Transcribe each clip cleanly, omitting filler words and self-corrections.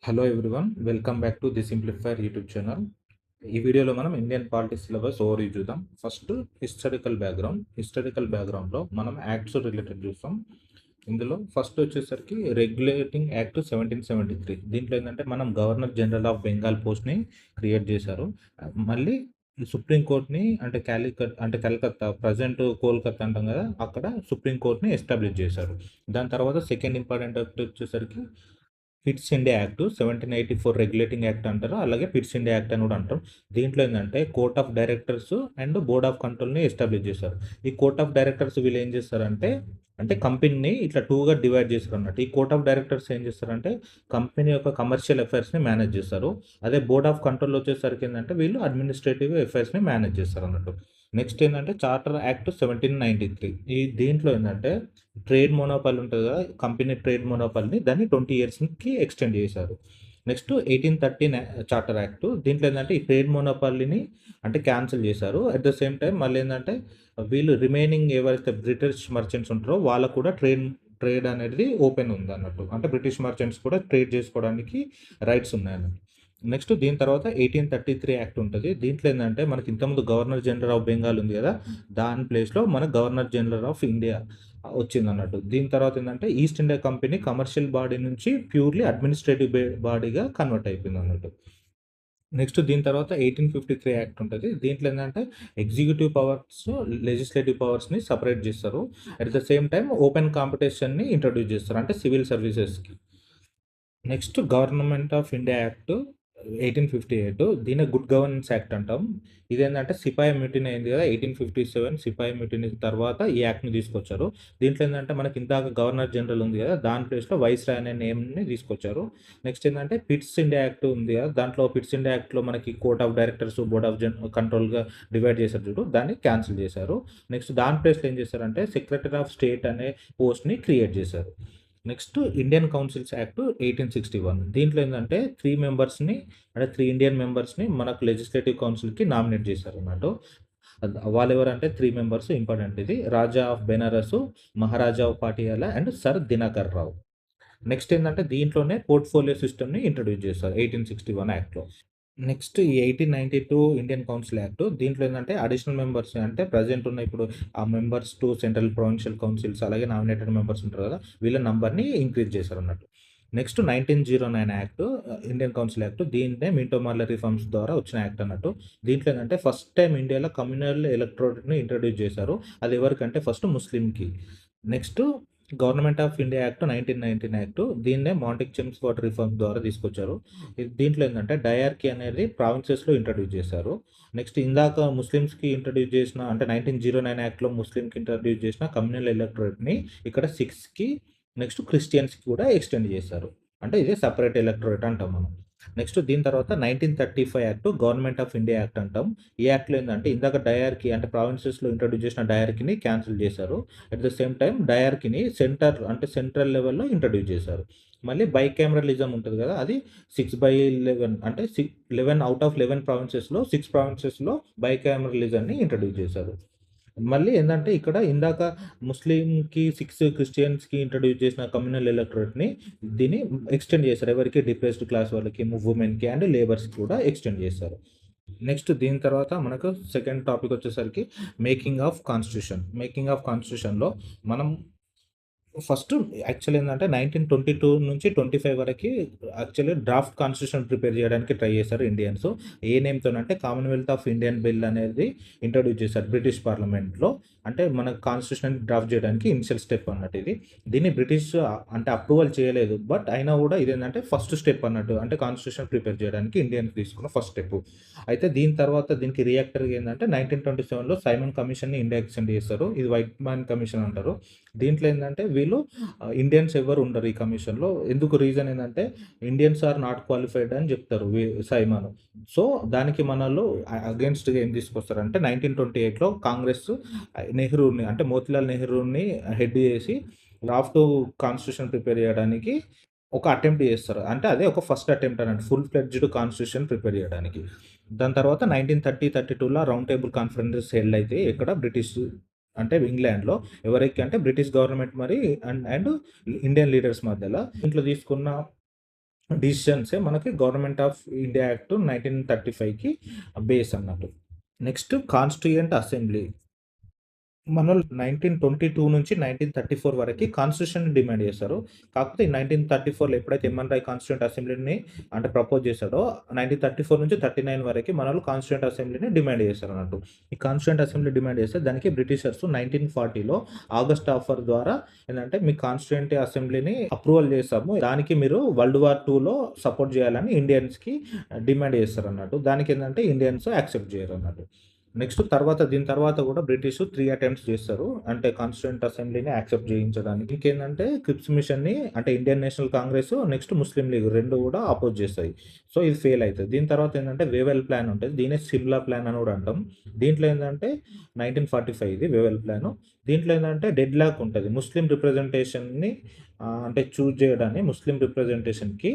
Hello everyone, welcome back to the Simplifier YouTube channel. ఈ వీడియోలో మనం ఇండియన్ పాలిటిక్స్ సిలబస్ ఓవర్వ్యూ చూద్దాం. First historical బ్యాక్గ్రౌండ్లో మనం యాక్ట్స్ రిలేటెడ్ చూస్తాం. ఇందులో ఫస్ట్ వచ్చేసరికి రెగ్యులేటింగ్ యాక్ట్ 1773. దీంట్లో ఏంటంటే మనం గవర్నర్ జనరల్ ఆఫ్ బెంగాల్ పోస్ట్ని క్రియేట్ చేశారు. మళ్ళీ సుప్రీంకోర్ట్ని అంటే కలకత్తా ప్రజెంట్ కోల్కత్తా అంటాం కదా, అక్కడ సుప్రీంకోర్ట్ని ఎస్టాబ్లిష్ చేశారు. దాని తర్వాత సెకండ్ ఇంపార్టెంట్ యాక్ట్ వచ్చేసరికి pits India act 1784 regulating act అంటారు, అలాగే పిట్స్ ఇండియా యాక్ట్ అని కూడా అంటారు. దీంట్లో ఏంటంటే court of directors and board of కంట్రోల్ని ఎస్టాబ్లిష్ చేశారు. ఈ కోర్ట్ ఆఫ్ డైరెక్టర్స్ వీళ్ళు ఏం చేస్తారంటే కంపెనీని ఇట్లా టూగా డివైడ్ చేస్తారు అన్నట్టు. ఈ కోర్ట్ ఆఫ్ డైరెక్టర్స్ ఏం చేస్తారంటే కంపెనీ యొక్క కమర్షియల్ అఫైర్స్ని మేనేజ్ చేస్తారు. అదే బోర్డ్ ఆఫ్ కంట్రోల్ వచ్చేసరికి ఏంటంటే వీళ్ళు అడ్మినిస్ట్రేటివ్ అఫైర్స్ని మేనేజ్ చేస్తారు అన్నట్టు. నెక్స్ట్ ఏంటంటే చార్టర్ యాక్ట్ 1793. దీంట్లో ఏంటంటే ట్రేడ్ మోనోపాల్ ఉంటుంది కదా, కంపెనీ ట్రేడ్ మోనోపాల్ని దాన్ని 20 ఇయర్స్కి ఎక్స్టెండ్ చేశారు. Next 1813 charter act. దీంట్లో ఏంటంటే ఈ ట్రేడ్ మోనోపాల్ని క్యాన్సిల్ చేశారు. అట్ ద సేమ్ టైం మళ్ళీ ఏంటంటే వీళ్ళు రిమైనింగ్ ఎవరైతే బ్రిటిష్ మర్చెంట్స్ ఉంటారో వాళ్ళకు కూడా ట్రేడ్ ట్రేడ్ అనేది ఓపెన్ ఉంది అన్నట్టు. అంటే బ్రిటిష్ మర్చెంట్స్ కూడా ట్రేడ్ చేసుకోవడానికి రైట్స్ ఉన్నాయి అన్నట్టు. నెక్స్ట్ దీని తర్వాత 1833 యాక్ట్ ఉంటుంది. దీంట్లో ఏంటంటే మనకి ఇంతకుముందు గవర్నర్ జనరల్ ఆఫ్ బెంగాల్ ఉంది కదా, దాని ప్లేస్లో మన గవర్నర్ జనరల్ ఆఫ్ ఇండియా వచ్చింది అన్నట్టు. దీని తర్వాత ఏంటంటే east India company commercial body నుంచి ప్యూర్లీ అడ్మినిస్ట్రేటివ్ బాడీగా కన్వర్ట్ అయిపోయింది అన్నట్టు. నెక్స్ట్ దీని తర్వాత 1853 యాక్ట్ ఉంటుంది. దీంట్లో ఏంటంటే ఎగ్జిక్యూటివ్ పవర్స్, లెజిస్లేటివ్ పవర్స్ని సపరేట్ చేస్తారు. At the same time open కాంపిటీషన్ని ఇంట్రడ్యూస్ చేస్తారు, అంటే సివిల్ సర్వీసెస్కి. Next government of India act 1858. దీన్ని గుడ్ గవర్నెన్స్ యాక్ట్ అంటాం. ఇదేంటంటే సిపాయి మ్యూటినీ అయింది కదా 1857. సిపాయి మ్యూటినీ తర్వాత ఈ యాక్ట్ని తీసుకొచ్చారు. దీంట్లో ఏంటంటే మనకి ఇందాక గవర్నర్ జనరల్ ఉంది కదా, దాని ప్లేస్లో వైస్ రాయ్ అనే నేమ్ని తీసుకొచ్చారు. నెక్స్ట్ ఏంటంటే పిట్స్ ఇండియా యాక్ట్ ఉంది కదా, దాంట్లో పిట్స్ ఇండియా యాక్ట్లో మనకి court of directors, board of కంట్రోల్గా డివైడ్ చేశారు చూడు, దాన్ని క్యాన్సిల్ చేశారు. నెక్స్ట్ దాని ప్లేస్లో ఏం చేశారంటే సెక్రటరీ ఆఫ్ స్టేట్ అనే పోస్ట్ని క్రియేట్ చేశారు. Next Indian councils act 1861. దీంట్లో ఏంటంటే 3 మెంబర్స్ని, అంటే 3 ఇండియన్ మెంబర్స్ని మనకు లెజిస్లేటివ్ కౌన్సిల్కి నామినేట్ చేశారు అన్నట్టు. వాళ్ళు ఎవరంటే 3 మెంబర్స్ ఇంపార్టెంట్. ఇది Raja of Benares, Maharaja of Patiala and Sir Dinkar Rao. Next ఏంటంటే దీంట్లోనే పోర్ట్ఫోలియో సిస్టమ్ని ఇంట్రడ్యూస్ చేస్తారు 1861 యాక్ట్లో. నెక్స్ట్ ఈ 1892 ఇండియన్ కౌన్సిల్ యాక్ట్. దీంట్లో ఏంటంటే అడిషనల్ మెంబర్స్, అంటే ప్రజెంట్ ఉన్న ఇప్పుడు ఆ members to central provincial councils అలాగే నామినేటెడ్ మెంబర్స్ ఉంటారు కదా, వీళ్ళ నంబర్ని ఇంక్రీజ్ చేశారు అన్నట్టు. Next 1909 act, Indian council act. దీన్నే మింటో మార్లే రిఫార్మ్స్ ద్వారా వచ్చిన యాక్ట్ అన్నట్టు. దీంట్లో ఏంటంటే ఫస్ట్ టైం ఇండియాలో కమ్యూనల్ ఎలక్ట్రోరేట్ని ఇంట్రడ్యూస్ చేశారు. అది ఎవరికంటే ఫస్ట్ ముస్లింకి. Next government of India act 1919 act. దీన్నే మాంటిక్ చెమ్స్ వాటర్ రిఫార్మ్ ద్వారా తీసుకొచ్చారు. దీంట్లో ఏంటంటే డయార్కీ అనేది ప్రావిన్సెస్లో ఇంట్రడ్యూస్ చేశారు. నెక్స్ట్ ఇందాక ముస్లిమ్స్కి ఇంట్రడ్యూస్ చేసిన, అంటే 1909 యాక్ట్లో ముస్లింకి ఇంట్రడ్యూస్ చేసిన కమ్యూనల్ ఎలక్టరేట్ని ఇక్కడ 6కి, నెక్స్ట్ క్రిస్టియన్స్కి కూడా ఎక్స్టెండ్ చేశారు. అంటే ఇదే సపరేట్ ఎలక్టరేట్ అంటాం మనం. నెక్స్ట్ దీని తర్వాత 1935 act, government of India act అంటాం. ఈ యాక్ట్లో ఏంటంటే ఇందాక డయార్కీ అంటే ప్రావిన్సెస్లో ఇంట్రడ్యూస్ చేసిన డయార్కీని క్యాన్సిల్ చేశారు. అట్ ద సేమ్ టైం డయార్కీని సెంట్రల్ లెవెల్లో ఇంట్రడ్యూస్ చేశారు. మళ్ళీ బైకామరలిజం ఉంటుంది కదా, అది 6/11, అంటే 11 అవుట్ ఆఫ్ 11 ప్రావిన్సెస్లో 6 ప్రావిన్సెస్లో బైకామరలిజంని ఇంట్రడ్యూస్ చేశారు. మళ్ళీ ఏంటంటే ఇక్కడ ఇందాక ముస్లింకి 6, క్రిస్టియన్స్కి ఇంట్రడ్యూస్ చేసిన కమ్యూనల్ ఎలక్టరేట్ని దీన్ని ఎక్స్టెండ్ చేశారు. ఎవరికి? డిప్రెస్డ్ క్లాస్ వాళ్ళకి, ఉమెన్కి అండ్ లేబర్స్కి కూడా ఎక్స్టెండ్ చేశారు. నెక్స్ట్ దీని తర్వాత మనకు సెకండ్ టాపిక్ వచ్చేసరికి మేకింగ్ ఆఫ్ కాన్స్టిట్యూషన్లో మనం ఫస్ట్ యాక్చువల్ ఏంటంటే 1922 నుంచి 25 వరకు యాక్చువల్లీ డ్రాఫ్ట్ కాన్స్టిట్యూషన్ ప్రిపేర్ చేయడానికి ట్రై చేశారు ఇండియన్స్. ఏ నేమ్తోనంటే కామన్వెల్త్ ఆఫ్ ఇండియన్ బిల్ అనేది ఇంట్రడ్యూస్ చేశారు బ్రిటిష్ పార్లమెంట్లో. అంటే మన కాన్స్టిట్యూషన్ డ్రాఫ్ట్ చేయడానికి ఇనిషియల్ స్టెప్ అన్నట్టు ఇది. దీన్ని బ్రిటిష్ అప్రూవల్ చేయలేదు, బట్ అయినా కూడా ఇదేంటంటే ఫస్ట్ స్టెప్ అన్నట్టు, అంటే కాన్స్టిట్యూషన్ ప్రిపేర్ చేయడానికి ఇండియన్స్ తీసుకున్న ఫస్ట్ స్టెప్. అయితే దీని తర్వాత దీనికి రియాక్టర్గా ఏంటంటే 1927లో సైమన్ కమిషన్ని ఇండియాకి సెండ్ చేస్తారు. ఇది వైట్ మ్యాన్ కమిషన్ అంటారు. దీంట్లో ఏంటంటే వీళ్ళు ఇండియన్స్ ఎవరు ఉండరు ఈ కమిషన్లో. ఎందుకు? రీజన్ ఏంటంటే ఇండియన్స్ ఆర్ నాట్ క్వాలిఫైడ్ అని చెప్తారు సైమన్. సో దానికి మనలో అగేన్స్ట్గా ఏం తీసుకొస్తారంటే 1928లో కాంగ్రెస్ నెహ్రూని, అంటే మోతిలాల్ నెహ్రూని హెడ్ చేసి డ్రాఫ్ట్ కాన్స్టిట్యూషన్ ప్రిపేర్ చేయడానికి ఒక అటెంప్ట్ చేస్తారు. అంటే అదే ఒక ఫస్ట్ అటెంప్ట్ అన్నట్టు ఫుల్ ఫ్లెడ్జ్డ్ కాన్స్టిట్యూషన్ ప్రిపేర్ చేయడానికి. దాని తర్వాత 1932లో రౌండ్ టేబుల్ కాన్ఫరెన్సెస్ హెల్డ్ అయితే ఇక్కడ బ్రిటిష్, అంటే ఇంగ్లాండ్లో, ఎవరికి అంటే బ్రిటిష్ గవర్నమెంట్ మరి అండ్ ఇండియన్ లీడర్స్ మధ్యలో. ఇంట్లో తీసుకున్న డిసిషన్సే మనకి గవర్నమెంట్ ఆఫ్ ఇండియా యాక్ట్ 1935కి బేస్ అన్నట్టు. Next constituent assembly. మనం 1922 నుంచి 1934 వరకి కాన్స్టిట్యూషన్‌ని డిమాండ్ చేశారు. కాకపోతే ఈ 1934లో ఎప్పుడైతే ఎంఎన్ రాయ్ కాన్స్టిట్యూయెంట్ అసెంబ్లీని అంటే ప్రపోజ్ చేశాడో 1934 నుంచి 39 వరకి మనోళ్ళు కాన్స్టిట్యూయెంట్ అసెంబ్లీని డిమాండ్ చేశారన్నట్టు. ఈ కాన్స్టిట్యూయెంట్ అసెంబ్లీ డిమాండ్ చేస్తే దానికి బ్రిటిషర్స్ 1940లో ఆగస్ట్ ఆఫర్ ద్వారా ఏందంటే మీ కాన్స్టిట్యూయెంట్ అసెంబ్లీని అప్రూవల్ చేసాము. దానికి మీరు వరల్డ్ వార్ 2లో సపోర్ట్ చేయాలని ఇండియన్స్‌కి డిమాండ్ చేస్తారన్నట్టు. దానికేందంటే ఇండియన్స్ యాక్సెప్ట్ చేయరన్నట్టు. నెక్స్ట్ తర్వాత దీని తర్వాత కూడా బ్రిటిష్ 3 అటెంప్ట్స్ చేస్తారు. అంటే కాన్స్టిట్యూయెంట్ అసెంబ్లీని యాక్సెప్ట్ చేయించడానికి. ఇంకేందంటే క్రిప్స్ మిషన్‌ని అంటే ఇండియన్ నేషనల్ కాంగ్రెస్ నెక్స్ట్ ముస్లిం లీగ్ 2 కూడా అపోజ్ చేస్తాయి. సో, ఇది ఫెయిల్ అయితది. దీని తర్వాత ఏందంటే వేవెల్ ప్లాన్ ఉంటది. దీన్నే సిమ్లా ప్లాన్ అని కూడా అంటాం. దీంట్లో ఏందంటే 1945 ఇది వేవెల్ ప్లాను. దీంట్లో ఏందంటే డెడ్‌లాక్ ఉంటది. ముస్లిం రిప్రజెంటేషన్‌ని అంటే చూజ్ చేయడాన్ని ముస్లిం రిప్రజెంటేషన్‌కి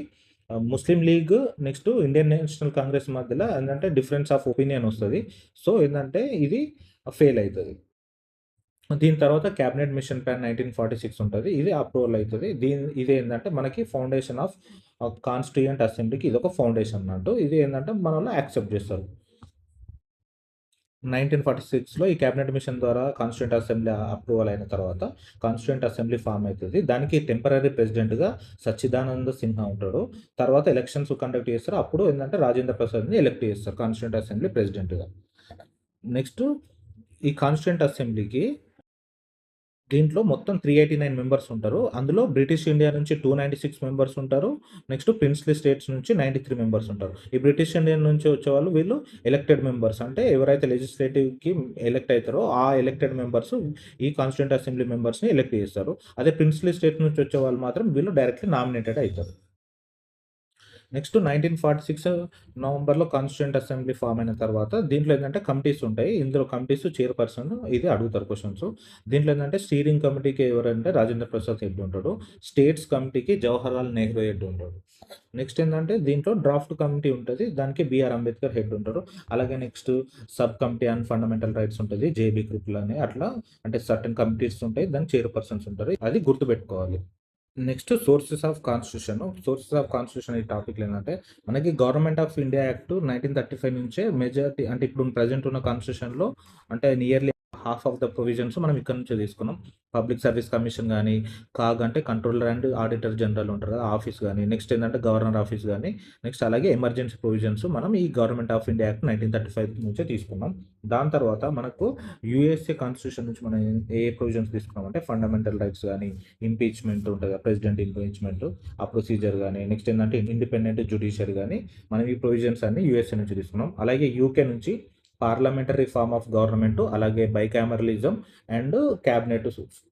Muslim League next Indian National Congress మధ్యలో ఏందంటే డిఫరెన్స్ ఆఫ్ ఒపీనియన్ వస్తది. సో, ఏందంటే ఇది ఫెయిల్ అయితది. దీని తర్వాత క్యాబినెట్ మిషన్ ప్లాన్ 1946 ఉంటది. ఇది అప్రూవల్ అయితది. ఇదేందంటే మనకి ఫౌండేషన్ ఆఫ్ కాన్స్టిట్యూయెంట్ అసెంబ్లీకి ఇదొక ఫౌండేషన్ అన్నట్టు. ఇది ఏందంటే మనోళ్ళు యాక్సెప్ట్ చేస్తారు. 1946లో ఈ క్యాబినెట్ మిషన్ ద్వారా కాన్స్టిట్యూయెంట్ అసెంబ్లీ అప్రూవల్ అయిన తర్వాత కాన్స్టిట్యూయెంట్ అసెంబ్లీ ఫామ్ అయితది. దానికి టెంపరరీ ప్రెసిడెంట్‌గా సచ్చిదానంద సిన్హా ఉంటాడు. తర్వాత ఎలక్షన్స్ కండక్ట్ చేస్తారు. అప్పుడు ఏందంటే రాజేంద్ర ప్రసాద్‌ని ఎలెక్ట్ చేస్తారు కాన్స్టిట్యూయెంట్ అసెంబ్లీ ప్రెసిడెంట్‌గా. నెక్స్ట్ ఈ కాన్స్టిట్యూయెంట్ అసెంబ్లీకి దీంట్లో మొత్తం 389 మెంబర్స్ ఉంటారు. అందులో బ్రిటిష్ ఇండియా నుంచి 296 మెంబర్స్ ఉంటారు. నెక్స్ట్ ప్రిన్స్లీ స్టేట్స్ నుంచి 93 మెంబర్స్ ఉంటారు. ఈ బ్రిటిష్ ఇండియా నుంచి వచ్చేవాళ్ళు వీళ్ళు ఎలక్టెడ్ మెంబర్స్. అంటే ఎవరైతే లెజిస్లేటివ్‌కి ఎలక్ట్ అయితారో ఆ ఎలక్టెడ్ మెంబర్స్ ఈ కాన్స్టిట్యూయెంట్ అసెంబ్లీ మెంబర్స్‌ని ఎలక్ట్ చేస్తారు. అదే ప్రిన్స్లీ స్టేట్ నుంచి వచ్చేవాళ్ళు మాత్రం వీళ్ళు డైరెక్ట్‌లీ నామినేటెడ్ అయితారు. నెక్స్ట్ 1946 నవంబర్‌లో కాన్స్టిట్యూయెంట్ అసెంబ్లీ ఫార్మ్ అయిన తర్వాత దీంట్లో ఏందంటే కమిటీస్ ఉంటాయి. ఇందులో కమిటీస్ చైర్‌పర్సన్ ఇది అడుగుతారు క్వెషన్స్. దీంట్లో ఏందంటే స్టీరింగ్ కమిటీకి ఎవరంటే రాజేంద్ర ప్రసాద్ హెడ్ ఉంటాడు. స్టేట్స్ కమిటీకి జవహర్లాల్ నెహ్రూ హెడ్ ఉంటాడు. నెక్స్ట్ ఏందంటే దీంట్లో డ్రాఫ్ట్ కమిటీ ఉంటది. దానికి బిఆర్ అంబేద్కర్ హెడ్ ఉంటారు. అలాగే next sub committee on fundamental rights ఉంటది. జేబీ కృప్లా అని అట్లా అంటే సర్టెన్ కమిటీస్ ఉంటాయి. దానికి చైర్‌పర్సన్స్ ఉంటారు. అది గుర్తుపెట్టుకోవాలి. Next sources of constitution. Sources of constitution ఈ టాపిక్‌లో ఏందంటే, మనకి గవర్నమెంట్ ఆఫ్ ఇండియా యాక్ట్ 1935 నుంచే మెజారిటీ అంటే ఇప్పుడు ప్రెజెంట్ ఉన్న కాన్స్టిట్యూషన్‌లో అంటే nearly half of the provisions మనం ఇక్కడ నుంచే తీసుకున్నాం. పబ్లిక్ సర్వీస్ కమిషన్ గాని, కాగ్ అంటే కంట్రోలర్ అండ్ ఆడిటర్ జనరల్ ఉంటారు కదా! ఆఫీస్ గాని, నెక్స్ట్ ఏందంటే గవర్నర్ ఆఫీస్ గాని, నెక్స్ట్ అలాగే ఎమర్జెన్సీ ప్రొవిజన్స్ మనం ఈ గవర్నమెంట్ ఆఫ్ ఇండియా యాక్ట్ 1935 నుంచే తీసుకున్నాం. దాని తర్వాత మనకు యూఎస్ఏ కాన్స్టిట్యూషన్ నుంచి మనం ఏ ప్రొవిజన్స్ తీసుకున్నామంటే ఫండమెంటల్ రైట్స్ గాని, ఇంపీచ్‌మెంట్ ఉంటది కదా! ప్రెసిడెంట్ ఇంపీచ్‌మెంట్ ఆ ప్రొసీజర్ గాని, నెక్స్ట్ ఏందంటే ఇండిపెండెంట్ జ్యుడిషియరీ గాని, మనం ఈ ప్రొవిజన్స్ అన్ని యూఎస్ఏ నుంచి తీసుకున్నాం. అలాగే యూకే నుంచి పార్లమెంటరీ ఫార్మ్ ఆఫ్ గవర్నమెంట్, అలాగే బైకామరలిజం అండ్ క్యాబినెట్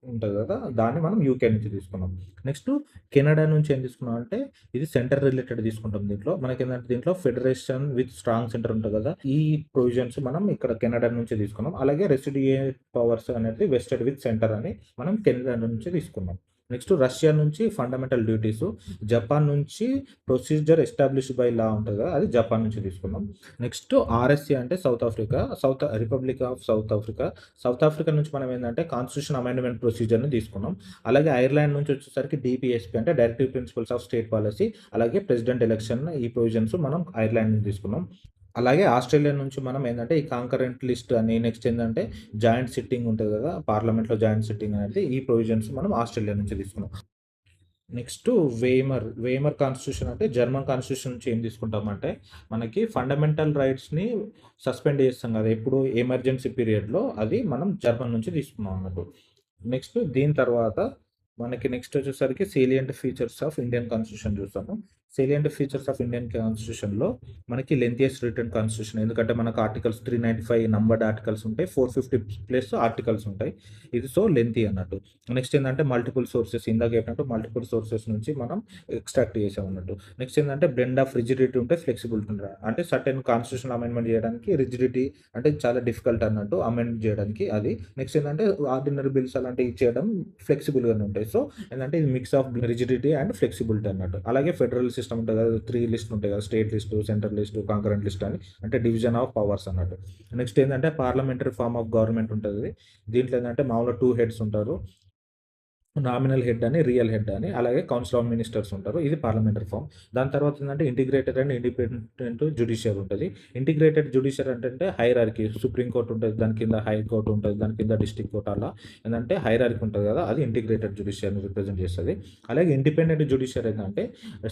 ఉంటది కదా! దాన్ని మనం యూకే నుంచి తీసుకున్నాం. నెక్స్ట్ కెనడా నుంచి ఏం తీసుకున్నాం అంటే ఇది సెంటర్ రిలేటెడ్ తీసుకుంటాం దీంట్లో. మనకేందంటే దీంట్లో ఫెడరేషన్ విత్ స్ట్రాంగ్ సెంటర్ ఉంటది కదా! ఈ ప్రొవిజన్స్ మనం ఇక్కడ కెనడా నుంచి తీసుకున్నాం. అలాగే రెసిడ్యూయల్ పవర్స్ అనేది వెస్టెడ్ విత్ సెంటర్ అని మనం కెనడా నుంచి తీసుకున్నాం. నెక్స్ట్ రష్యా నుంచి ఫండమెంటల్ డ్యూటీస్, జపాన్ నుంచి ప్రొసీజర్ ఎస్టాబ్లిష్డ్ బై లా ఉంటది కదా! అది జపాన్ నుంచి తీసుకున్నాం. నెక్స్ట్ ఆర్ఎస్ఏ అంటే south Africa, republic of south Africa. South Africa నుంచి మనం ఏందంటే కాన్స్టిట్యూషన్ అమెండ్మెంట్ ప్రొసీజర్‌ని తీసుకున్నాం. అలాగే ఐర్లాండ్ నుంచి వచ్చేసరికి డీపీఎస్పీ అంటే directive principles of state policy, అలాగే ప్రెసిడెంట్ ఎలక్షన్ ఈ ప్రొవిజన్స్ మనం ఐర్లాండ్ నుంచి తీసుకున్నాం. అలాగే ఆస్ట్రేలియా నుంచి మనం ఏందంటే ఈ కాంకరెంట్ లిస్ట్ అని నెక్స్ట్ ఏందంటే జాయింట్ సిట్టింగ్ ఉంటది కదా! పార్లమెంట్‌లో జాయింట్ సిట్టింగ్ అనేది ఈ ప్రొవిజన్స్ మనం ఆస్ట్రేలియా నుంచి తీసుకున్నాం. నెక్స్ట్ వేమర్ కాన్స్టిట్యూషన్ అంటే జర్మన్ కాన్స్టిట్యూషన్ నుంచి ఏం తీసుకుంటామంటే, మనకి ఫండమెంటల్ రైట్స్‌ని సస్పెండ్ చేస్తాం కదా! ఎప్పుడు ఎమర్జెన్సీ పీరియడ్‌లో అది మనం జర్మన్ నుంచి తీసుకున్నాం అన్నట్టు. నెక్స్ట్ దీని తర్వాత మనకి నెక్స్ట్ వచ్చేసరికి salient features of Indian constitution చూస్తాము. సేలియంట్ ఫీచర్స్ ఆఫ్ ఇండియన్ కాన్స్టిట్యూషన్‌లో మనకి లెంతియెస్ట్ రిటన్ కాన్స్టిట్యూషన్. ఎందుకంటే మనకు ఆర్టికల్స్ 395 నంబర్డ్ ఆర్టికల్స్ ఉంటాయి. 450 ప్లస్ ఆర్టికల్స్ ఉంటాయి. ఇది సో లెంతీ అన్నట్టు. నెక్స్ట్ ఏందంటే మల్టిపుల్ సోర్సెస్ ఇందాక చెప్పినట్టు మల్టిపుల్ సోర్సెస్ నుంచి మనం ఎక్స్ట్రాక్ట్ చేసాం అన్నట్టు. నెక్స్ట్ ఏందంటే బ్లెండ్ ఆఫ్ రిజిడిటీ ఉంటే ఫ్లెక్సిబిలిటీ ఉంటది. అంటే సర్టెన్ కాన్స్టిట్యూషనల్ అమెండ్మెంట్ చేయడానికి రిజిడిటీ అంటే చాలా డిఫికల్ట్ అన్నట్టు అమెండ్ చేయడానికి అది. నెక్స్ట్ ఏందంటే ఆర్డినరీ బిల్స్ అలాంటివి చేయడం ఫ్లెక్సిబుల్‌గానే ఉంటాయి. సో ఏందంటే ఇది mix of rigidity and flexibility అన్నట్టు. అలాగే ఫెడరల్ సిస్టమ్ ఉంటది కదా! 3 లిస్ట్‌లు ఉంటాయి కదా! State list, central list, concurrent list అని అంటే డివిజన్ ఆఫ్ పవర్స్ అన్నట్టు. నెక్స్ట్ ఏందంటే పార్లమెంటరీ ఫార్మ్ ఆఫ్ గవర్నమెంట్ ఉంటది. దీంట్లో ఏందంటే మామూలుగా 2 హెడ్స్ ఉంటారు. నామినల్ హెడ్ అని, రియల్ హెడ్ అని, అలాగే కౌన్సిల్ ఆఫ్ మినిస్టర్స్ ఉంటారు. ఇది పార్లమెంటరీ ఫామ్. దాని తర్వాత ఏంటంటే ఇంటిగ్రేటెడ్ అండ్ ఇండిపెండెంట్ జ్యుడిషియరీ ఉంటుంది. ఇంటిగ్రేటెడ్ జ్యుడిషియరీ అంటే హైరార్కీ, సుప్రీం కోర్ట్ ఉంటుంది, దాని కింద హై కోర్ట్ ఉంటుంది, దాని కింద డిస్ట్రిక్ట్ కోర్ట్, అలా ఏంటంటే హైరార్కీ ఉంటుంది కదా, అది ఇంటిగ్రేటెడ్ జ్యుడిషియరీని రిప్రజెంట్ చేస్తుంది. అలాగే ఇండిపెండెంట్ జ్యుడిషియరీ ఏంటంటే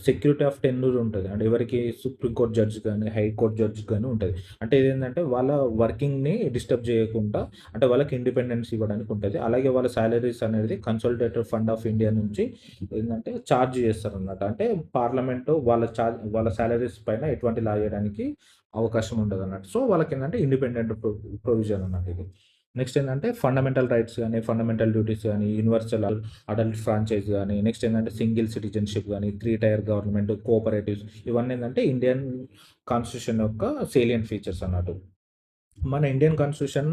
సెక్యూరిటీ ఆఫ్ టెన్యూర్ ఉంటుంది, అంటే ఎవరికి సుప్రీం కోర్ట్ జడ్జ్ కానీ హై కోర్ట్ జడ్జ్ కానీ ఉంటుంది. అంటే ఇదేంటంటే వాళ్ళ వర్కింగ్ని డిస్టర్బ్ చేయకుండా, అంటే వాళ్ళకి ఇండిపెండెన్స్ ఇవ్వడానికి ఉంటుంది. అలాగే వాళ్ళ సాలరీస్ అనేది కన్సల్టేటివ్ ఫండ్ ఆఫ్ ఇండియా నుంచి ఏంటంటే ఛార్జ్ చేస్తారన్నమాట. అంటే పార్లమెంటు వాళ్ళ సాలరీస్ పైన ఎటువంటి లా చేయడానికి అవకాశం ఉండదు అన్నట్టు. సో వాళ్ళకి ఏంటంటే ఇండిపెండెంట్ ప్రొవిజన్ అన్నట్టు ఇది. నెక్స్ట్ ఏంటంటే ఫండమెంటల్ రైట్స్ కానీ, ఫండమెంటల్ డ్యూటీస్ కానీ, యూనివర్సల్ అడల్ట్ ఫ్రాంచైజ్ కానీ, నెక్స్ట్ ఏంటంటే సింగిల్ సిటిజన్షిప్ కానీ, 3 టైర్ గవర్నమెంట్, కోఆపరేటివ్స్, ఇవన్నీ ఏంటంటే ఇండియన్ కాన్స్టిట్యూషన్ యొక్క సేలియంట్ ఫీచర్స్ అన్నట్టు. మన ఇండియన్ కాన్స్టిట్యూషన్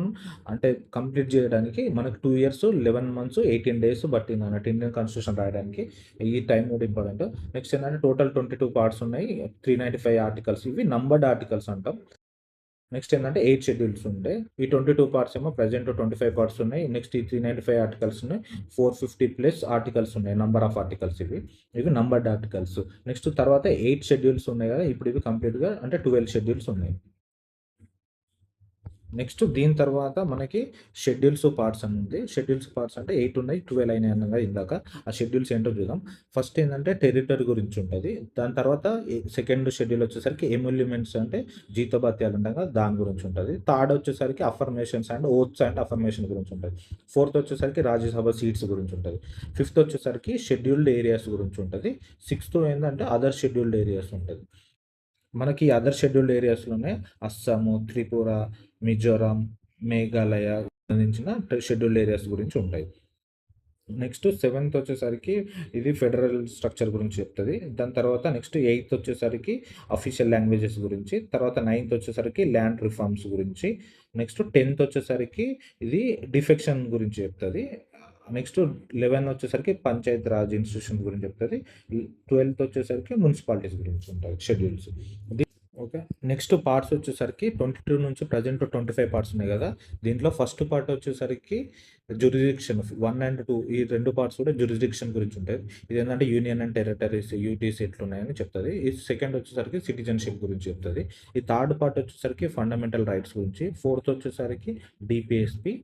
అంటే కంప్లీట్ చేయడానికి మనకు 2 ఇయర్స్ 11 మంత్స్ 18 డేస్ పట్టింది అన్నట్టు ఇండియన్ కాన్స్టిట్యూషన్ రాయడానికి. ఈ టైం కూడా ఇంపార్టెంట్. నెక్స్ట్ ఏంటంటే టోటల్ 22 పార్ట్స్ ఉన్నాయి, 395 ఆర్టికల్స్, ఇవి నంబర్డ్ ఆర్టికల్స్ అంటాం. నెక్స్ట్ ఏంటంటే 8 షెడ్యూల్స్ ఉంటాయి. ఈ 22 పార్ట్స్ ఏమో ప్రజెంట్ 25 పార్ట్స్ ఉన్నాయి. నెక్స్ట్ ఈ 395 ఆర్టికల్స్ ఉన్నాయి. 450 ప్లస్ ఆర్టికల్స్ ఉన్నాయి, నంబర్ ఆఫ్ ఆర్టికల్స్ ఇవి నంబర్డ్ ఆర్టికల్స్. నెక్స్ట్ తర్వాత 8 షెడ్యూల్స్ ఉన్నాయి కదా, ఇప్పుడు ఇవి కంప్లీట్గా అంటే 12 షెడ్యూల్స్ ఉన్నాయి. నెక్స్ట్ దీని తర్వాత మనకి షెడ్యూల్స్ పార్ట్స్ అని ఉంది. షెడ్యూల్స్ పార్ట్స్ అంటే 8 ఉన్నాయి, 12 అయినాయి అన్నగా ఇందాక. ఆ షెడ్యూల్స్ ఏంటో చూద్దాం. ఫస్ట్ ఏంటంటే టెరిటరీ గురించి ఉంటుంది. దాని తర్వాత సెకండ్ షెడ్యూల్ వచ్చేసరికి ఎమ్యూల్యుమెంట్స్ అంటే జీతభత్యాలు ఉంటాయి కదా, దాని గురించి ఉంటుంది. థర్డ్ వచ్చేసరికి affirmations and oaths and affirmation గురించి ఉంటుంది. ఫోర్త్ వచ్చేసరికి రాజ్యసభ సీట్స్ గురించి ఉంటుంది. ఫిఫ్త్ వచ్చేసరికి షెడ్యూల్డ్ ఏరియాస్ గురించి ఉంటుంది. సిక్స్త్ ఏంటంటే అదర్ షెడ్యూల్డ్ ఏరియాస్ ఉంటుంది. మనకి అదర్ షెడ్యూల్డ్ ఏరియాస్‌లోనే అస్సాము, త్రిపుర, మిజోరాం, మేఘాలయ సంబంధించిన షెడ్యూల్డ్ ఏరియాస్ గురించి ఉంటాయి. నెక్స్ట్ సెవెంత్ వచ్చేసరికి ఇది ఫెడరల్ స్ట్రక్చర్ గురించి చెప్తది. దాని తర్వాత నెక్స్ట్ ఎయిత్ వచ్చేసరికి అఫీషియల్ లాంగ్వేజెస్ గురించి. తర్వాత నైన్త్ వచ్చేసరికి ల్యాండ్ రిఫార్మ్స్ గురించి. నెక్స్ట్ 10థ్ వచ్చేసరికి ఇది డిఫెక్షన్ గురించి చెప్తది. నెక్స్ట్ 11 వచ్చేసరికి పంచాయత్ రాజ్ ఇన్స్టిట్యూషన్ గురించి చెప్తది. 12థ్ వచ్చేసరికి మున్సిపాలిటీస్ గురించి ఉంటాయి షెడ్యూల్స్. ఓకే. నెక్స్ట్ పార్ట్స్ వచ్చేసరికి 22 నుంచి ప్రజెంట్ 25 పార్ట్స్ ఉన్నాయి కదా, దీంట్లో ఫస్ట్ పార్ట్ వచ్చేసరికి జ్యూరిడిక్షన్ 1 అండ్ 2, ఈ 2 పార్ట్స్ కూడా జ్యూరిడిక్షన్ గురించి ఉంటాయి. ఇదేంటంటే యూనియన్ అండ్ టెరిటరీస్, యూటీస్ ఎట్లున్నాయని చెప్తుంది. ఈ సెకండ్ వచ్చేసరికి సిటిజన్షిప్ గురించి చెప్తుంది. ఈ థర్డ్ పార్ట్ వచ్చేసరికి ఫండమెంటల్ రైట్స్ గురించి. ఫోర్త్ వచ్చేసరికి డిపిఎస్పి.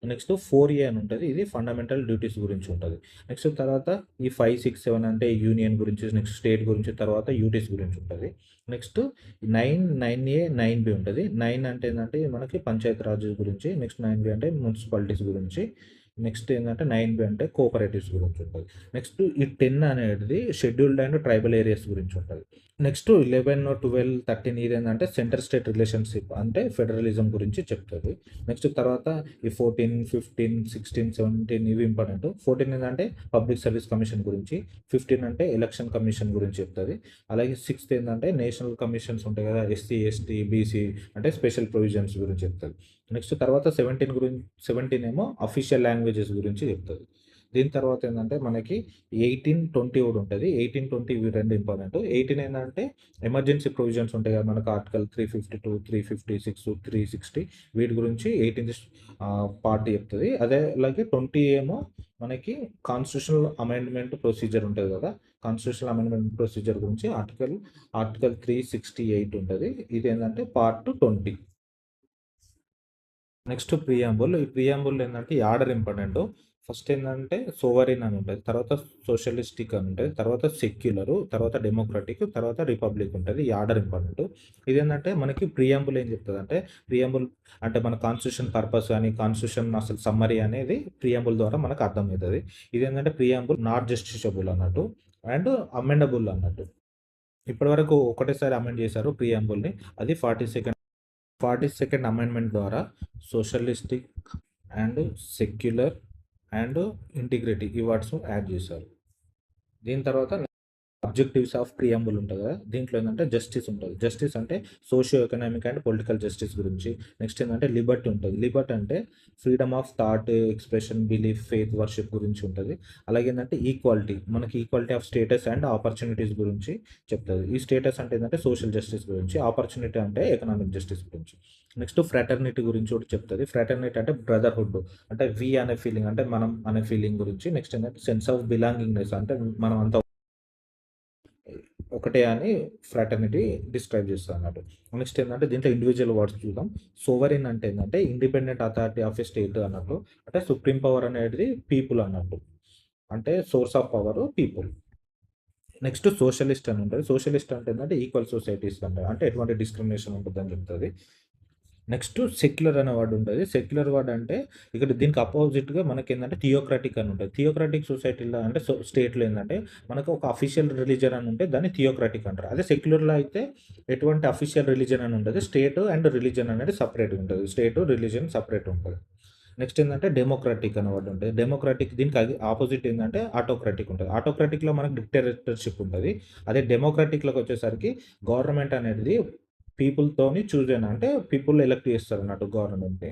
నెక్స్ట్ 4A అని ఉంటుంది, ఇది ఫండమెంటల్ డ్యూటీస్ గురించి ఉంటుంది. నెక్స్ట్ తర్వాత ఈ 5, 6, 7 అంటే యూనియన్ గురించి, నెక్స్ట్ స్టేట్ గురించి, తర్వాత యూటీస్ గురించి ఉంటుంది. నెక్స్ట్ 9A 9B ఉంటుంది. 9 అంటే ఏంటంటే మనకి పంచాయత్ రాజ్ గురించి. నెక్స్ట్ 9B అంటే మున్సిపాలిటీస్ గురించి. నెక్స్ట్ ఏంటంటే 9B అంటే కోఆపరేటివ్స్ గురించి ఉంటుంది. నెక్స్ట్ ఈ 10 అనేది షెడ్యూల్డ్ అండ్ ట్రైబల్ ఏరియాస్ గురించి ఉంటుంది. నెక్స్ట్ 11, 12, 13 ఇదేంటంటే సెంటర్ స్టేట్ రిలేషన్షిప్ అంటే ఫెడరలిజం గురించి చెప్తుంది. నెక్స్ట్ తర్వాత ఈ 14, 15, 16, 17 ఇవి ఇంపార్టెంట్. 14 ఏంటంటే పబ్లిక్ సర్వీస్ కమిషన్ గురించి. 15 అంటే ఎలక్షన్ కమిషన్ గురించి చెప్తుంది. అలాగే 6th ఏంటంటే నేషనల్ కమిషన్స్ ఉంటాయి కదా, ఎస్సీ, ఎస్టీ, బీసీ అంటే స్పెషల్ ప్రొవిజన్స్ గురించి చెప్తుంది. నెక్స్ట్ తర్వాత 17 ఏమో అఫీషియల్ లాంగ్వేజెస్ గురించి చెప్తుంది. దీని తర్వాత ఏంటంటే మనకి 18, 20 కూడా ఉంటుంది. 18, 20 ఇవి 2 ఇంపార్టెంట్. 18 ఏంటంటే ఎమర్జెన్సీ ప్రొవిజన్స్ ఉంటాయి కదా మనకు, ఆర్టికల్ 352, 356, 360 వీటి గురించి 18th పార్ట్ చెప్తుంది. అదే అలాగే 20 ఏమో మనకి కాన్స్టిట్యూషనల్ అమెండ్మెంట్ ప్రొసీజర్ ఉంటుంది కదా, కాన్స్టిట్యూషనల్ అమెండ్మెంట్ ప్రొసీజర్ గురించి ఆర్టికల్ 368 ఉంటుంది. ఇది ఏంటంటే పార్ట్ 20. Next preamble. ఈ ప్రియాంబుల్ ఏంటంటే ఈ ఆర్డర్ ఇంపార్టెంట్. ఫస్ట్ ఏంటంటే సోవరిన్ అని ఉంటుంది, తర్వాత సోషలిస్టిక్ అని ఉంటుంది, తర్వాత సెక్యులరు, తర్వాత డెమోక్రటిక్, తర్వాత రిపబ్లిక్ ఉంటుంది. ఈ ఆర్డర్ ఇంపార్టెంట్. ఇదేంటంటే మనకి ప్రియాంబుల్ ఏం చెప్తుంది అంటే, ప్రియాంబుల్ అంటే మన కాన్స్టిట్యూషన్ పర్పస్ కానీ, కాన్స్టిట్యూషన్ అసలు సమ్మరీ అనేది ప్రియాంబుల్ ద్వారా మనకు అర్థమవుతుంది. ఇదేంటంటే ప్రియాంబుల్ నాట్ జస్టిషబుల్ అన్నట్టు అండ్ అమెండబుల్ అన్నట్టు. ఇప్పటివరకు ఒకటేసారి అమెండ్ చేశారు ప్రియాంబుల్ని, అది 42nd అమెండ్మెంట్ ద్వారా socialistic and secular and integrity ఈ వర్డ్స్ యాడ్ చేశారు. దీని తర్వాత అబ్జెక్టివ్స్ ఆఫ్ ప్రియాంబుల్ ఉంటుంది కదా, దీంట్లో ఏంటంటే జస్టిస్ ఉంటుంది. జస్టిస్ అంటే socio economic and political justice గురించి. నెక్స్ట్ ఏంటంటే లిబర్టీ ఉంటుంది. లిబర్టీ అంటే freedom of thought, expression, belief, faith, worship గురించి ఉంటుంది. అలాగే ఏంటంటే ఈక్వాలిటీ, మనకి equality of status and opportunities గురించి చెప్తుంది. ఈ స్టేటస్ అంటే ఏంటంటే సోషల్ జస్టిస్ గురించి, ఆపర్చునిటీ అంటే ఎకనామిక్ జస్టిస్ గురించి. నెక్స్ట్ ఫ్రాటర్నిటీ గురించి కూడా చెప్తుంది. ఫ్రాటర్నిటీ అంటే బ్రదర్‌హుడ్. అంటే వి అనే ఫీలింగ్ అంటే మనం అనే ఫీలింగ్ గురించి. నెక్స్ట్ ఏంటంటే సెన్స్ ఆఫ్ బిలాంగింగ్‌నెస్ అంటే మనం అంతా ఒకటే అని ఫ్రాటర్నిటీ డిస్క్రైబ్ చేస్తదన్నట్టు. నెక్స్ట్ ఏందంటే దీంట్లో ఇండివిడ్యువల్ వర్డ్స్ చూద్దాం. సోవరెన్ అంటే ఏందంటే independent authority of a state అన్నట్టు. అంటే సుప్రీం పవర్ అనేది పీపుల్ అన్నట్టు. అంటే source of power people. Next socialist అని ఉంటది. సోషలిస్ట్ అంటే ఏందంటే ఈక్వల్ సొసైటీస్ అంటే ఎటువంటి డిస్క్రిమినేషన్ ఉంటదని చెప్తది. నెక్స్ట్ సెక్యులర్ అనే వర్డ్ ఉంటది. సెక్యులర్ వర్డ్ అంటే ఇక్కడ దీనికి అపోజిట్‌గా మనకేందంటే థియోక్రాటిక్ అని ఉంటది. థియోక్రాటిక్ సొసైటీలో అంటే స్టేట్‌లో ఏందంటే మనకు ఒక అఫీషియల్ రిలీజియన్ అని ఉంటే దాన్ని థియోక్రాటిక్ అంటారు. అదే సెక్యులర్‌లో అయితే ఎటువంటి అఫీషియల్ రిలీజియన్ అని ఉండదు. స్టేట్ అండ్ రిలీజియన్ అనేది సెపరేట్‌గా ఉంటది. స్టేట్, రిలీజియన్ సెపరేట్ ఉంటది. నెక్స్ట్ ఏందంటే డెమోక్రాటిక్ అనే వర్డ్ ఉంటది. డెమోక్రాటిక్ దీనికి ఆపోజిట్ ఏందంటే ఆటోక్రాటిక్ ఉంటది. ఆటోక్రాటిక్‌లో మనకు డిక్టేటర్‌షిప్ ఉంటది. అదే డెమోక్రాటిక్‌లోకి వచ్చేసరికి గవర్నమెంట్ అనేది పీపుల్‌తోని చూజ్ అయిన అంటే పీపుల్ ఎలక్ట్ చేస్తారన్నట్టు గవర్నమెంట్‌ని.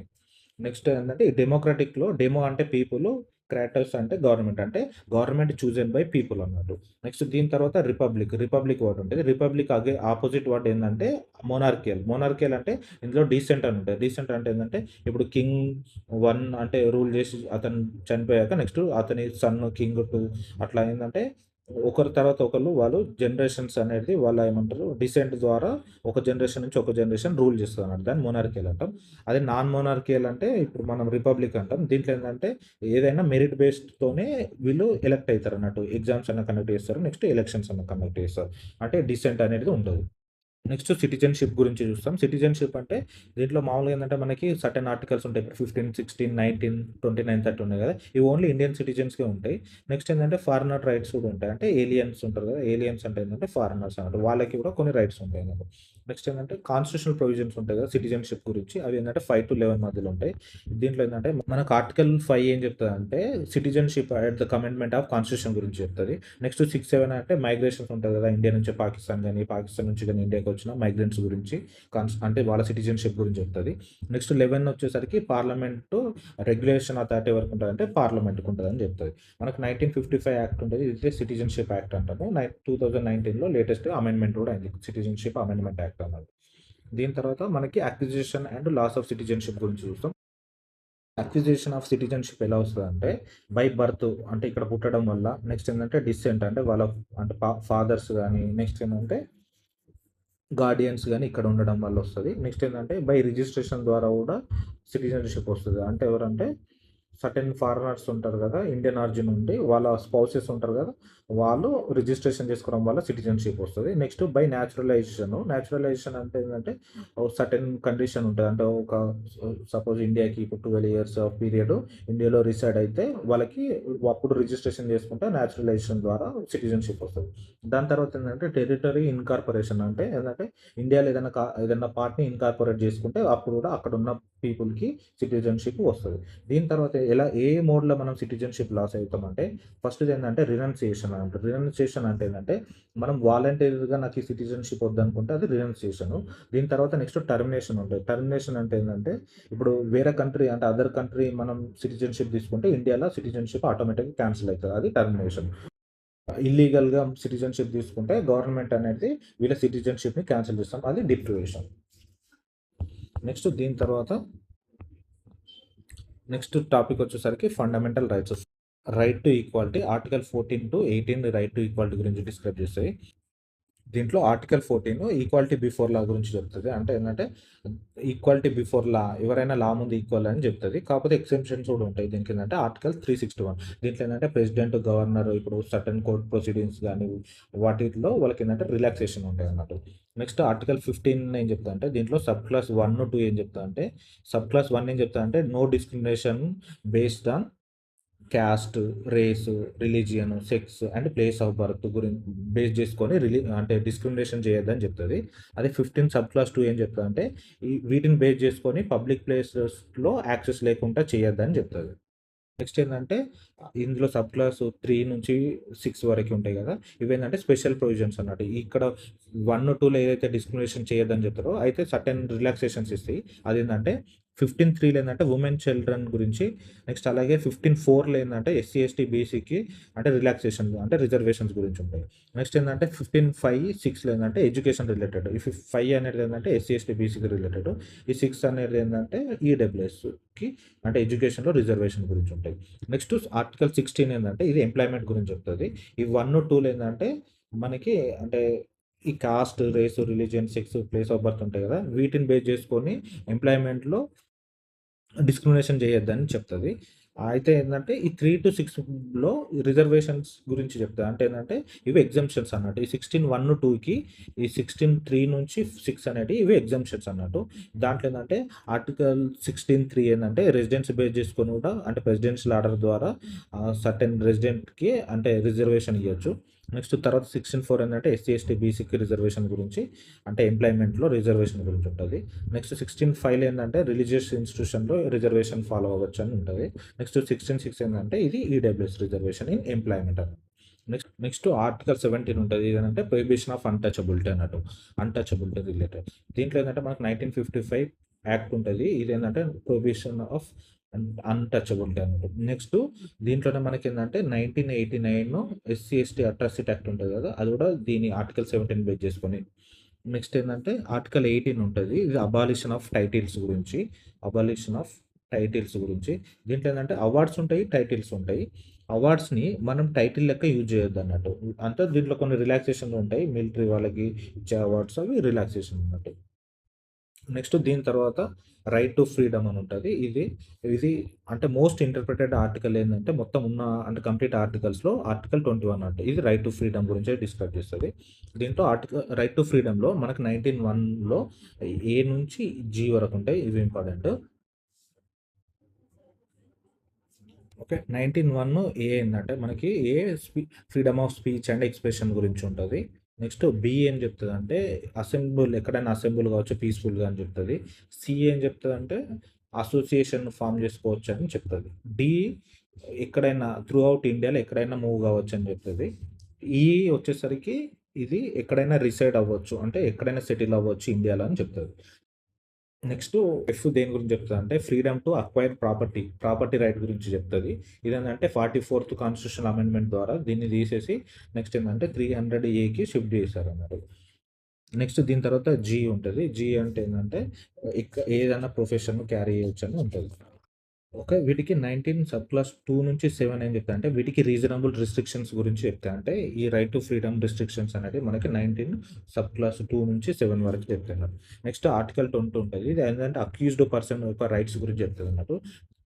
నెక్స్ట్ ఏందంటే డెమోక్రాటిక్‌లో డెమో అంటే పీపుల్, క్రాటోస్ అంటే గవర్నమెంట్. అంటే గవర్నమెంట్ చూజన్ బై పీపుల్ అన్నట్టు. నెక్స్ట్ దీని తర్వాత రిపబ్లిక్. రిపబ్లిక్ వర్డ్ ఉంటది. రిపబ్లిక్ ఆపోజిట్ వర్డ్ ఏందంటే మోనార్కియల్. మోనార్కియల్ అంటే ఇందులో డీసెంట్ అని ఉంటది. డీసెంట్ అంటే ఏందంటే ఇప్పుడు కింగ్ 1 అంటే రూల్ చేసి అతను చనిపోయాక నెక్స్ట్ అతని సన్ కింగ్ 2 అట్లా ఏందంటే ఒకరి తర్వాత ఒకళ్ళు వాళ్ళు జనరేషన్స్ అనేది వాళ్ళ ఏమంటారు డిసెంట్ ద్వారా ఒక జనరేషన్ నుంచి ఒక జనరేషన్ రూల్ చేస్తదన్నట్టు. దాన్ని మోనార్కియల్ అంటాం. అదే నాన్ మోనార్కియల్ అంటే ఇప్పుడు మనం రిపబ్లిక్ అంటాం. దీంట్లో ఏందంటే ఏదైనా మెరిట్ బేస్డ్‌తోనే వీళ్ళు ఎలక్ట్ అయితారన్నట్టు. ఎగ్జామ్స్ అన్నా కండక్ట్ చేస్తారు. నెక్స్ట్ ఎలక్షన్స్ అన్నా కండక్ట్ చేస్తారు. అంటే డిసెంట్ అనేది ఉండదు. నెక్స్ట్ సిటిజన్‌షిప్ గురించి చూస్తాం. సిటిజన్‌షిప్ అంటే దీంట్లో మామూలుగా ఏందంటే మనకి సర్టెన్ ఆర్టికల్స్ ఉంటాయి. ఇప్పుడు 15, 16, 19, 29, 30 ఉన్నాయి గదా! ఇవి ఓన్లీ ఇండియన్ సిటిజన్స్‌కే ఉంటాయి. నెక్స్ట్ ఏందంటే ఫారినర్ రైట్స్ కూడా ఉంటాయి. అంటే ఏలియన్స్ ఉంటారు గదా! ఏలియన్స్ అంటే ఏందంటే ఫారినర్స్ అన్నట్టు. వాళ్ళకి కూడా కొన్ని రైట్స్ ఉంటాయన్నమాట. నెక్స్ట్ ఏందంటే కాన్స్టిట్యూషనల్ ప్రొవిజన్స్ ఉంటాయి గదా! సిటిజన్‌షిప్ గురించి. అవి ఏందంటే 5-11 మధ్యలో ఉంటాయి. దీంట్లో ఏందంటే మనకు ఆర్టికల్ 5 ఏం చెప్తదంటే citizenship at the commencement of constitution గురించి చెప్తది. నెక్స్ట్ 6, 7 అంటే మైగ్రేషన్స్ ఉంటది గదా! ఇండియా నుంచి పాకిస్తాన్ గాని, పాకిస్తాన్ నుంచి గాని ఇండియాకి వచ్చిన మైగ్రెంట్స్ గురించి అంటే వాళ్ళ సిటిజన్‌షిప్ గురించి చెప్తది. నెక్స్ట్ 11 వచ్చేసరికి పార్లమెంటు రెగ్యులేషన్ అథారిటీ ఎవరికి ఉంటదంటే పార్లమెంట్‌కి ఉంటదని చెప్తది. మనకు 1955 యాక్ట్ ఉంటది. ఇది సిటిజన్‌షిప్ యాక్ట్ అంటాము. 2019లో లేటెస్ట్‌గా అమెండ్మెంట్ కూడా అయింది. సిటిజన్‌షిప్ అమెండ్మెంట్ యాక్ట్ అన్నది. దీని తర్వాత మనకి acquisition and loss of citizenship గురించి చూస్తాం. అక్విజిషన్ ఆఫ్ సిటిజన్‌షిప్ ఎలా వస్తదంటే బై బర్త్ అంటే ఇక్కడ పుట్టడం వల్ల. నెక్స్ట్ ఏందంటే డిసెంట్ అంటే వాళ్ళ అంటే ఫాదర్స్ గాని, నెక్స్ట్ ఏందంటే గార్డియన్స్ గాని ఇక్కడ ఉండడం వల్ల వస్తది. నెక్స్ట్ ఏందంటే బై రిజిస్ట్రేషన్ ద్వారా గూడా సిటిజన్‌షిప్ వస్తది. అంటే ఎవరంటే సర్టెన్ ఫారినర్స్ ఉంటారు గదా! ఇండియన్ ఆరిజిన్ ఉండి వాళ్ళ స్పౌసెస్ ఉంటారు గదా! వాళ్ళు రిజిస్ట్రేషన్ చేసుకోవడం వల్ల సిటిజన్‌షిప్ వస్తది. Next by naturalisation. న్యాచురలైజేషన్ అంటే ఏందంటే సర్టెన్ కండిషన్ ఉంటది. అంటే ఒక సపోజ్ ఇండియాకి ఇప్పుడు 12 ఇయర్స్ ఆఫ్ పీరియడ్ ఇండియాలో రిసైడ్ అయితే వాళ్ళకి అప్పుడు రిజిస్ట్రేషన్ చేసుకుంటే న్యాచురలైజేషన్ ద్వారా సిటిజన్‌షిప్ వస్తది. దాని తర్వాత ఏందంటే టెరిటరీ ఇన్కార్పొరేషన్ అంటే ఏందంటే ఇండియాలో ఏదైనా పార్ట్‌ని ఇన్కార్పొరేట్ చేసుకుంటే అప్పుడు కూడా అక్కడున్న పీపుల్‌కి సిటిజన్‌షిప్ వస్తది. దీని తర్వాత ఏ మోడ్‌లో మనం సిటిజన్‌షిప్ లాస్ అయితామంటే ఫస్ట్‌ది ఏందంటే రినౌన్సియేషన్ అంటారు. రినౌన్సియేషన్ అంటే ఏందంటే మనం వాలంటరీగా నాకు ఈ సిటిజన్‌షిప్ వద్దనుకుంటే అది రినౌన్సియేషను. దీని తర్వాత నెక్స్ట్ టర్మినేషన్ ఉంటది. టర్మినేషన్ అంటే ఏందంటే ఇప్పుడు వేరే కంట్రీ అంటే అదర్ కంట్రీ మనం సిటిజన్‌షిప్ తీసుకుంటే ఇండియాలో సిటిజన్‌షిప్ ఆటోమేటిక్‌గా క్యాన్సిల్ అయితది. అది టర్మినేషన్. ఇల్లీగల్‌గా సిటిజన్‌షిప్ తీసుకుంటే గవర్నమెంట్ అనేది వీళ్ళ సిటిజన్‌షిప్‌ని క్యాన్సిల్ చేస్తాం. అది డిప్రివేషన్. నెక్స్ట్ దీని తర్వాత నెక్స్ట్ టాపిక్ వచ్చేసరికి fundamental rights. Right to equality article 14-18 right to equality గురించి డిస్క్రైబ్ చేస్తాయి. దీంట్లో ఆర్టికల్ 14 ఈక్వాలిటీ బిఫోర్ లా గురించి చెప్తది. అంటే ఏందంటే ఈక్వాలిటీ బిఫోర్ లా ఎవరైనా లా ముందు ఈక్వల్ అని చెప్తది. కాకపోతే ఎక్సెప్షన్స్ కూడా ఉంటాయి. దీనికి ఏందంటే ఆర్టికల్ 361 దీంట్లో ఏందంటే ప్రెసిడెంట్, గవర్నర్ ఇప్పుడు సర్టెన్ కోర్ట్ ప్రొసీడింగ్స్ గాని వాటిలో వాళ్ళకి ఏందంటే రిలాక్సేషన్ ఉంటాయన్నట్టు. నెక్స్ట్ ఆర్టికల్ 15 ఏం చెప్తదంటే దీంట్లో సబ్ క్లాస్ 1, 2 ఏం చెప్తదంటే సబ్ క్లాస్ 1 ఏం చెప్తదంటే no discrimination based on caste, race, religion, sex and place of birth base చేసుకొని అంటే డిస్క్రిమినేషన్ చేయొద్దని చెప్తది. అదే 15 సబ్ క్లాస్ 2 ఏం చెప్తదంటే వీటిని బేస్ చేసుకొని పబ్లిక్ ప్లేసెస్‌లో యాక్సెస్ లేకుండా చేయొద్దని చెప్తది. నెక్స్ట్ ఏందంటే ఇందులో సబ్ క్లాస్ 3-6 వరకి ఉంటాయి గదా! ఇవేంటంటే స్పెషల్ ప్రొవిజన్స్ అన్నట్టు. ఇక్కడ 1, 2లో ఏదైతే డిస్క్రిమినేషన్ చేయొద్దని చెప్తారో అయితే సర్టెన్ రిలాక్సేషన్స్ ఇస్తాయి. అదేంటంటే 15(3)లో ఏందంటే వుమెన్ చిల్డ్రన్ గురించి. నెక్స్ట్ అలాగే 15(4)లో ఏందంటే ఎస్సీ, ఎస్టీ, బీసీకి అంటే రిలాక్సేషన్ అంటే రిజర్వేషన్స్ గురించి ఉంటాయి. నెక్స్ట్ ఏందంటే 15(5)(6)లో ఏందంటే ఎడ్యుకేషన్ రిలేటెడ్. ఈ 5 అనేది ఏందంటే ఎస్సీ, ఎస్టీ, బీసీకి రిలేటెడ్. ఈ 6 అనేది ఏందంటే ఈడబ్ల్యూఎస్‌కి అంటే ఎడ్యుకేషన్‌లో రిజర్వేషన్ గురించి ఉంటాయి. నెక్స్ట్ ఆర్టికల్ 16 ఏందంటే ఇది ఎంప్లాయ్‌మెంట్ గురించి చెప్తది. ఈ 1, 2లో ఏందంటే మనకి అంటే ఈ cost, race, religion, sex, place of birth ఉంటాయి కదా! వీటిని బేస్ చేసుకొని ఎంప్లాయ్‌మెంట్‌లో డిస్క్రిమినేషన్ చేయొద్దని చెప్తది. అయితే ఏందంటే ఈ 3-6లో రిజర్వేషన్స్ గురించి చెప్తది. అంటే ఏందంటే ఇవి ఎగ్జంప్షన్స్ అన్నట్టు. ఈ 16(1-2కి ఈ 16(3)-6 అనేటివి ఇవి ఎగ్జంప్షన్స్ అన్నట్టు. దాంట్లో ఏందంటే ఆర్టికల్ 16(3) ఏందంటే రెసిడెన్సీ బేస్ చేసుకొని కూడా అంటే ప్రెసిడెన్షియల్ ఆర్డర్ ద్వారా సర్టెన్ రెసిడెంట్‌కి అంటే రిజర్వేషన్ ఇయ్యొచ్చు. నెక్స్ట్ తర్వాత 16(4) ఏందంటే ఎస్సీ, ఎస్టీ, బీసీకి రిజర్వేషన్ గురించి అంటే ఎంప్లాయ్‌మెంట్‌లో రిజర్వేషన్ గురించి ఉంటది. నెక్స్ట్ 16(5)లో ఏందంటే రిలీజియస్ ఇన్‌స్టిట్యూషన్‌లో రిజర్వేషన్ ఫాలో అవ్వచ్చు అని ఉంటది. నెక్స్ట్ 16(6) ఏందంటే ఇది ఈడబ్ల్యూఎస్ రిజర్వేషన్ ఇన్ ఎంప్లాయ్‌మెంట్ అన్నమాట. నెక్స్ట్ ఆర్టికల్ 17 ఉంటది. ఇదేంటంటే ప్రొహిబిషన్ ఆఫ్ అన్‌టచబిలిటీ అన్నట్టు. Untouchability related. దీంట్లో ఏందంటే మనకు 1955 యాక్ట్ ఉంటది. ఇదేంటంటే ప్రొహిబిషన్ ఆఫ్ అన్‌టచబిలిటీ అన్నట్టు. నెక్స్ట్ దీంట్లోనే మనకేందంటే 1989 ఎస్సీ, ఎస్టీ అట్రాసిటీ యాక్ట్ ఉంటది కదా! అది కూడా దీని ఆర్టికల్ 17 బేస్ చేసుకొని. నెక్స్ట్ ఏందంటే ఆర్టికల్ 18 ఉంటది. ఇది అబాలిషన్ ఆఫ్ టైటిల్స్ గురించి. అబాలిషన్ ఆఫ్ టైటిల్స్ గురించి. దీంట్లో ఏందంటే అవార్డ్స్ ఉంటాయి, టైటిల్స్ ఉంటాయి. అవార్డ్స్‌ని మనం టైటిల్ లెక్క యూజ్ చేయొద్దన్నట్టు. అంటే దీంట్లో కొన్ని రిలాక్సేషన్‌లు ఉంటాయి. మిలిటరీ వాళ్ళకి ఇచ్చే అవార్డ్స్ అవి రిలాక్సేషన్ అన్నట్టు. నెక్స్ట్ దీని తర్వాత రైట్ టు ఫ్రీడమ్ అని ఉంటది. ఇది అంటే మోస్ట్ ఇంటర్ప్రిటెడ్ ఆర్టికల్ ఏందంటే మొత్తం ఉన్న అంటే కంప్లీట్ ఆర్టికల్స్‌లో ఆర్టికల్ 21 అన్నట్టు. ఇది రైట్ టు ఫ్రీడమ్ గురించే డిస్కస్ చేస్తది. దీంట్లో రైట్ టు ఫ్రీడమ్‌లో మనకు 19(1)లో ఏ నుంచి జీ వరకు ఉంటాయి. ఇవి ఇంపార్టెంట్. ఓకే. 19(1) ఏ ఏందంటే మనకి a freedom of speech and expression గురించి ఉంటది. నెక్స్ట్ బి ఏం చెప్తదంటే ఎక్కడైనా అసెంబుల్ కావచ్చు పీస్‌ఫుల్‌గా అని చెప్తది. సి ఏం చెప్తదంటే అసోసియేషన్ ఫార్మ్ చేసుకోవచ్చు అని చెప్తది. డి ఎక్కడైనా త్రూ ఔట్ ఇండియాలో ఎక్కడైనా మూవ్ కావచ్చు అని చెప్తది. ఈ వచ్చేసరికి ఇది ఎక్కడైనా రిసైడ్ అవ్వచ్చు. అంటే ఎక్కడైనా సెటిల్ అవ్వచ్చు ఇండియాలో అని చెప్తది. నెక్స్ట్ ఎఫ్ దేని గురించి చెప్తదంటే freedom to acquire property right గురించి చెప్తది. ఇదేంటంటే 44th కాన్స్టిట్యూషనల్ అమెండ్మెంట్ ద్వారా దీన్ని తీసేసి నెక్స్ట్ ఏందంటే 300(a)కి షిఫ్ట్ చేశారన్నట్టు. నెక్స్ట్ దీని తర్వాత జీ ఉంటది. జీ అంటే ఏందంటే ఏదైనా ప్రొఫెషన్ క్యారీ చేయొచ్చని ఉంటది. ఓకే. వీటికి 19 సబ్ క్లాస్ 2 నుంచి 7 ఏం చెప్తాయంటే వీటికి రీజనబుల్ రిస్ట్రిక్షన్స్ గురించి చెప్తాయి. అంటే ఈ రైట్ టు ఫ్రీడమ్ రిస్ట్రిక్షన్స్ అనేవి మనకి 19 సబ్ క్లాస్ 2 నుంచి 7 వరకు చెప్తున్నారు. నెక్స్ట్ ఆర్టికల్ 20 ఉంటది. ఇది ఏంటంటే అక్యూజ్డ్ పర్సన్ యొక్క రైట్స్ గురించి చెప్తదన్నట్టు.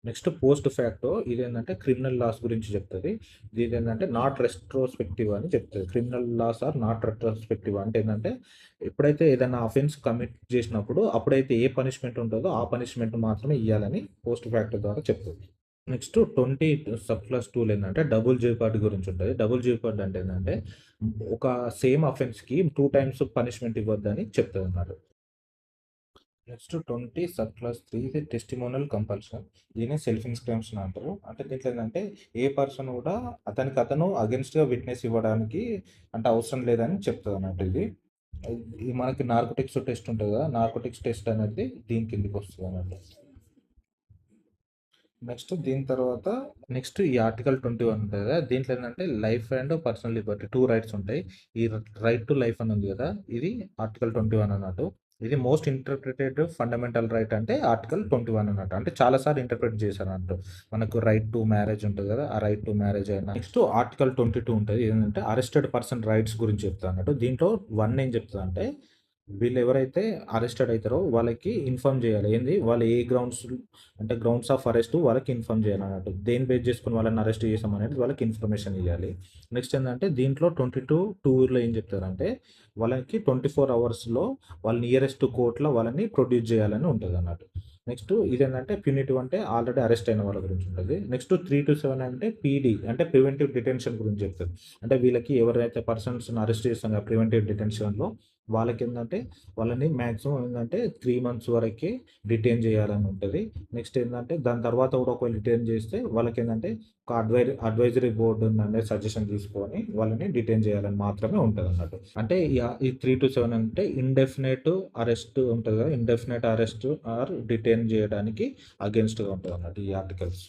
నెక్స్ట్ పోస్ట్ ఫ్యాక్టో ఇదేంటంటే క్రిమినల్ లాస్ గురించి చెప్తది. ఇదేంటంటే నాట్ రెట్రోస్పెక్టివ్ అని చెప్తది. Criminal laws are not retrospective అంటే ఏందంటే ఎప్పుడైతే ఏదైనా అఫెన్స్ కమిట్ చేసినప్పుడు అప్పుడైతే ఏ పనిష్మెంట్ ఉంటదో ఆ పనిష్మెంట్ మాత్రమే ఇయ్యాలని పోస్ట్ ఫ్యాక్టో ద్వారా చెప్తది. నెక్స్ట్ 20 సబ్ క్లాస్ 2లో ఏందంటే డబుల్ జేపార్డీ గురించి ఉంటది. డబుల్ జేపార్డీ అంటే ఏందంటే ఒక సేమ్ అఫెన్స్‌కి 2 టైమ్స్ పనిష్మెంట్ ఇవ్వద్దని చెప్తదన్నమాట. నెక్స్ట్ 20 సబ్ క్లాస్ 3 ఇది టెస్టిమోనియల్ కంపల్షన్. దీన్ని సెల్ఫ్ ఇన్స్క్రిప్షన్ అంటారు. అంటే దీంట్లో ఏందంటే ఏ పర్సన్ కూడా అతను అగెయిన్స్ట్‌గా విట్నెస్ ఇవ్వడానికి అంటే అవసరం లేదని చెప్తదన్నట్టు ఇది. ఇది మనకి నార్కోటిక్స్ టెస్ట్ ఉంటది కదా! నార్కోటిక్స్ టెస్ట్ అనేది దీని కిందకి వస్తదన్నట్టు. నెక్స్ట్ దీని తర్వాత నెక్స్ట్ ఈ ఆర్టికల్ 21 ఉంటది కదా! దీంట్లో ఏందంటే life and personal Liberty 2 rights ఉంటాయి. ఈ రైట్ టు లైఫ్ అని ఉంది కదా! ఇది ఆర్టికల్ 21 అన్నట్టు. ఇది మోస్ట్ ఇంటర్ప్రిటెడ్ ఫండమెంటల్ రైట్ అంటే ఆర్టికల్ 21 అన్నట్టు. అంటే చాలా సార్లు ఇంటర్ప్రిట్ చేశారన్నట్టు. మనకు రైట్ టు మ్యారేజ్ ఉంటది కదా! ఆ రైట్ టు మ్యారేజ్ అయినా నెక్స్ట్ ఆర్టికల్ 22 ఉంటది. ఏందంటే అరెస్టెడ్ పర్సన్ రైట్స్ గురించి చెప్తాదన్నట్టు. దీంట్లో 1 ఏం చెప్తదంటే వీళ్ళు ఎవరైతే అరెస్టెడ్ అయితారో వాళ్ళకి ఇన్ఫార్మ్ చేయాలి. ఏంది వాళ్ళు ఏ గ్రౌండ్స్ అంటే గ్రౌండ్స్ ఆఫ్ అరెస్ట్ వాళ్ళకి ఇన్ఫార్మ్ చేయాలన్నట్టు. దేన్ని బేస్ చేసుకొని వాళ్ళని అరెస్ట్ చేసామనేది వాళ్ళకి ఇన్ఫర్మేషన్ ఇయ్యాలి. నెక్స్ట్ ఏందంటే దీంట్లో 22(2)లో ఏం చెప్తారంటే వాళ్ళకి 24 అవర్స్‌లో వాళ్ళ నియరెస్ట్ కోర్ట్‌లో వాళ్ళని ప్రొడ్యూస్ చేయాలని ఉంటదన్నట్టు. నెక్స్ట్ ఇదేంటంటే ప్యూనిటివ్ అంటే ఆల్రెడీ అరెస్ట్ అయిన వాళ్ళ గురించి ఉంటది. నెక్స్ట్ 3-7 అంటే పీడీ అంటే ప్రివెంటివ్ డిటెన్షన్ గురించి చెప్తది. అంటే వీళ్ళకి ఎవరైతే పర్సన్స్‌ని అరెస్ట్ చేస్తాం కదా! ప్రివెంటివ్ డిటెన్షన్‌లో వాళ్ళకేందంటే వాళ్ళని మాక్సిమం ఏందంటే 3 మంత్స్ వరకే డిటైన్ చేయాలని ఉంటది. నెక్స్ట్ ఏందంటే దాని తర్వాత కూడా ఒకవేళ డిటైన్ చేస్తే వాళ్ళకేందంటే ఒక అడ్వైజరీ బోర్డ్ నుండి సజెషన్ తీసుకొని వాళ్ళని డిటైన్ చేయాలని మాత్రమే ఉంటదన్నట్టు. అంటే ఈ 3-7 అంటే ఇండెఫినిట్ అరెస్ట్ ఉంటది కదా! ఇండెఫినిట్ అరెస్ట్ ఆర్ డిటైన్ చేయడానికి అగెయిన్స్ట్‌గా ఉంటదన్నట్టు ఈ ఆర్టికల్స్.